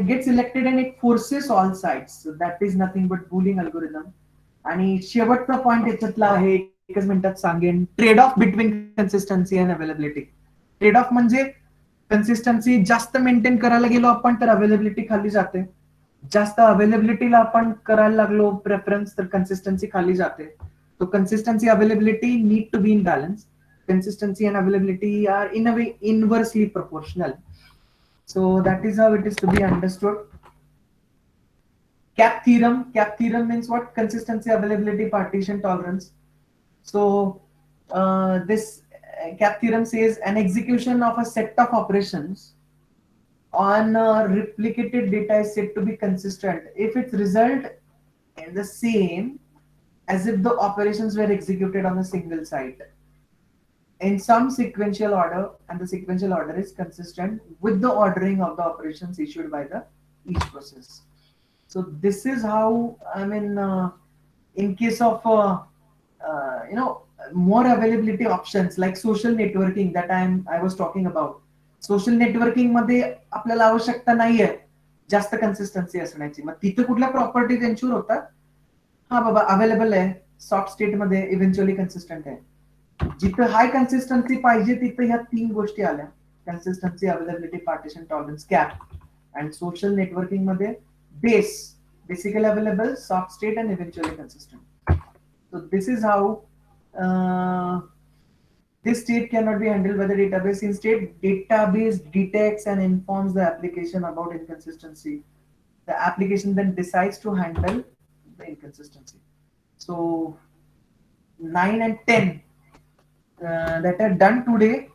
gets elected and it forces all sides. So that is nothing but bullying algorithm. आणि शेवटचा point याच्यातला आहे, एकच मिनिटात सांगेन, trade off between consistency and availability. Trade off म्हणजे कन्सिस्टन्सी जास्त maintain करायला गेलो आपण तर अवेलेबिलिटी खाली जाते, जास्त अवेलेबिलिटीला आपण करायला लागलो प्रेफरन्स तर कन्सिस्टन्सी खाली जाते. So consistency availability need to be in balance. Consistency and availability are in a way inversely proportional. So that is how it is to be understood. Cap theorem. Cap theorem means what? Consistency, availability, partition, tolerance. So this Cap theorem says an execution of a set of operations on replicated data is said to be consistent if its result is the same as if the operations were executed on a single site in some sequential order, and the sequential order is consistent with the ordering of the operations issued by the each process. So this is how, I mean, in case of more availability options like social networking that I was talking about. Social networking मध्ये आपल्याला आवश्यकता नाहीये जास्त consistency असण्याची, मग तिथे कुठल्या properties ensure होतात, हा बाबा अवेलेबल आहे, सॉफ्ट स्टेट मध्ये इव्हेंच्युअली कन्सिस्टंट आहे. जिथं हाय कन्सिस्टन्सी पाहिजे तिथं ह्या 3 गोष्टी आल्या, consistency, availability, partition tolerance, gap. And social networking मध्ये basically available, soft state and eventually consistent. So this is how this state cannot be handled by the database. Instead, database detects and informs the application about inconsistency. The application then decides to handle the inconsistency. So 9 and 10 that are done today,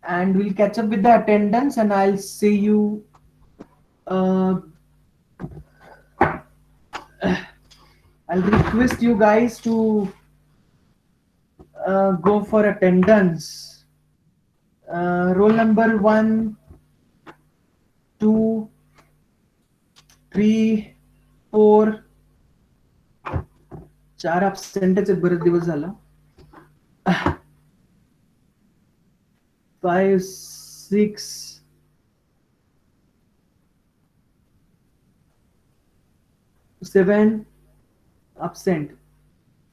and we'll catch up with the attendance, and I'll see you. I'll request you guys to go for attendance. Roll number 1, 2, 3, 4. 4 absent आहेत, बरेच दिवस झाला. 5, 6, 7 absent.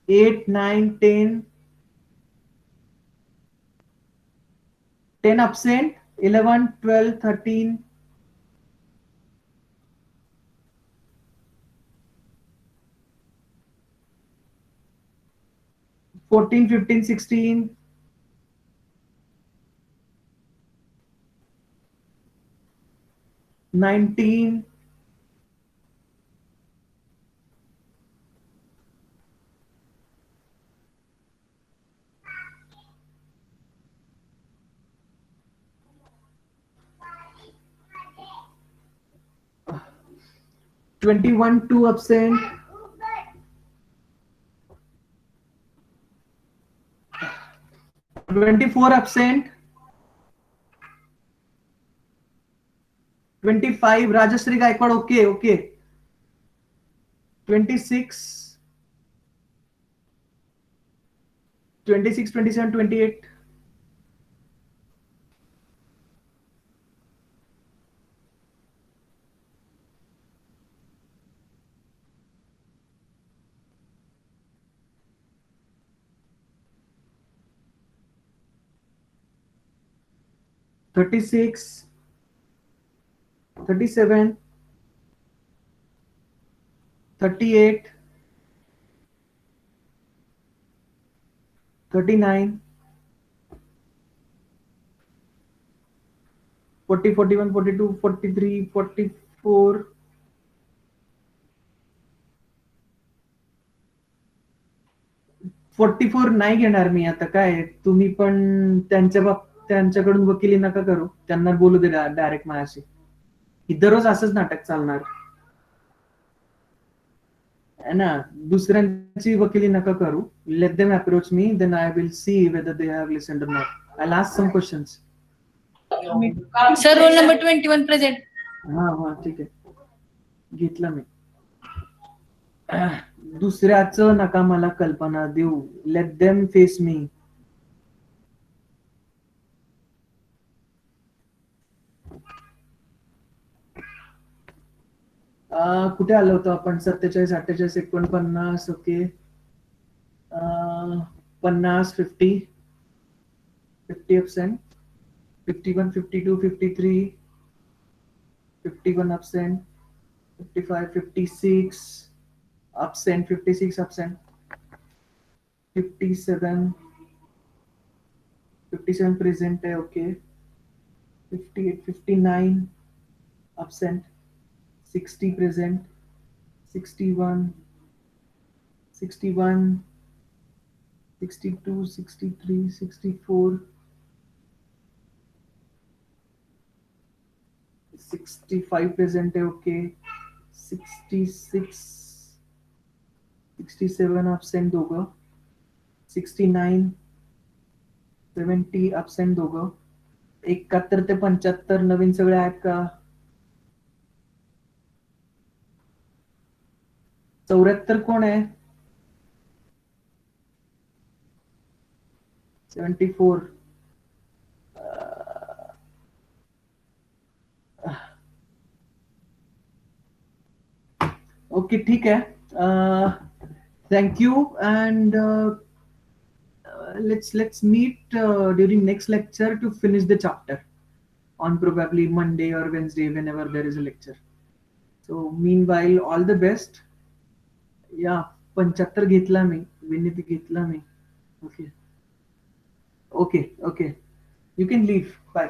8, 9, 10. 10 absent. 11, 12, 13. 14, 15, 16. 19. 21, 2 absent. 24 absent. 25, Rajashree Gaikwad, okay. 26, 27, 28. 36, 37, 38, 39, 40, 41, 42, 43, 44. 44 नाही घेणार मी आता, काय तुम्ही पण त्यांच्याकडून वकिली नका करू, त्यांना बोलू दे डायरेक्ट माझ्याशी. ही दररोज असंच नाटक चालणार है ना. दुसऱ्यांची वकिली नका करू. Let them approach me, then I will see whether they have listened or not. I will ask some questions. Sir roll number 21 present. हा ठीक आहे, घेतला मी. दुसऱ्याचं नका मला कल्पना देऊ. लेट देम फेस मी. कुठे आलो होतो आपण? 47, 48, 49. Okay. 50, 50, 50 absent. 51, 52, 53, 51 absent. 55, 56 absent. 56 absent. 57, 57 present है, okay. 58, 59 absent. 60 present. 61, 61, 62, 63, 64, 65 present है, okay. 66, 67 absent दोघं. 69, 70 absent दोघं. 71 ते 75 नवीन सगळे आहेत का? 74 कोण आहे? 74. ओके ठीक है. Thank you, and let's meet during next lecture to finish the chapter on probably Monday or Wednesday whenever there is a lecture. So meanwhile, all the best. या 75 घेतला मी, विनीत घेतला मी. Okay okay okay, you can leave. Bye.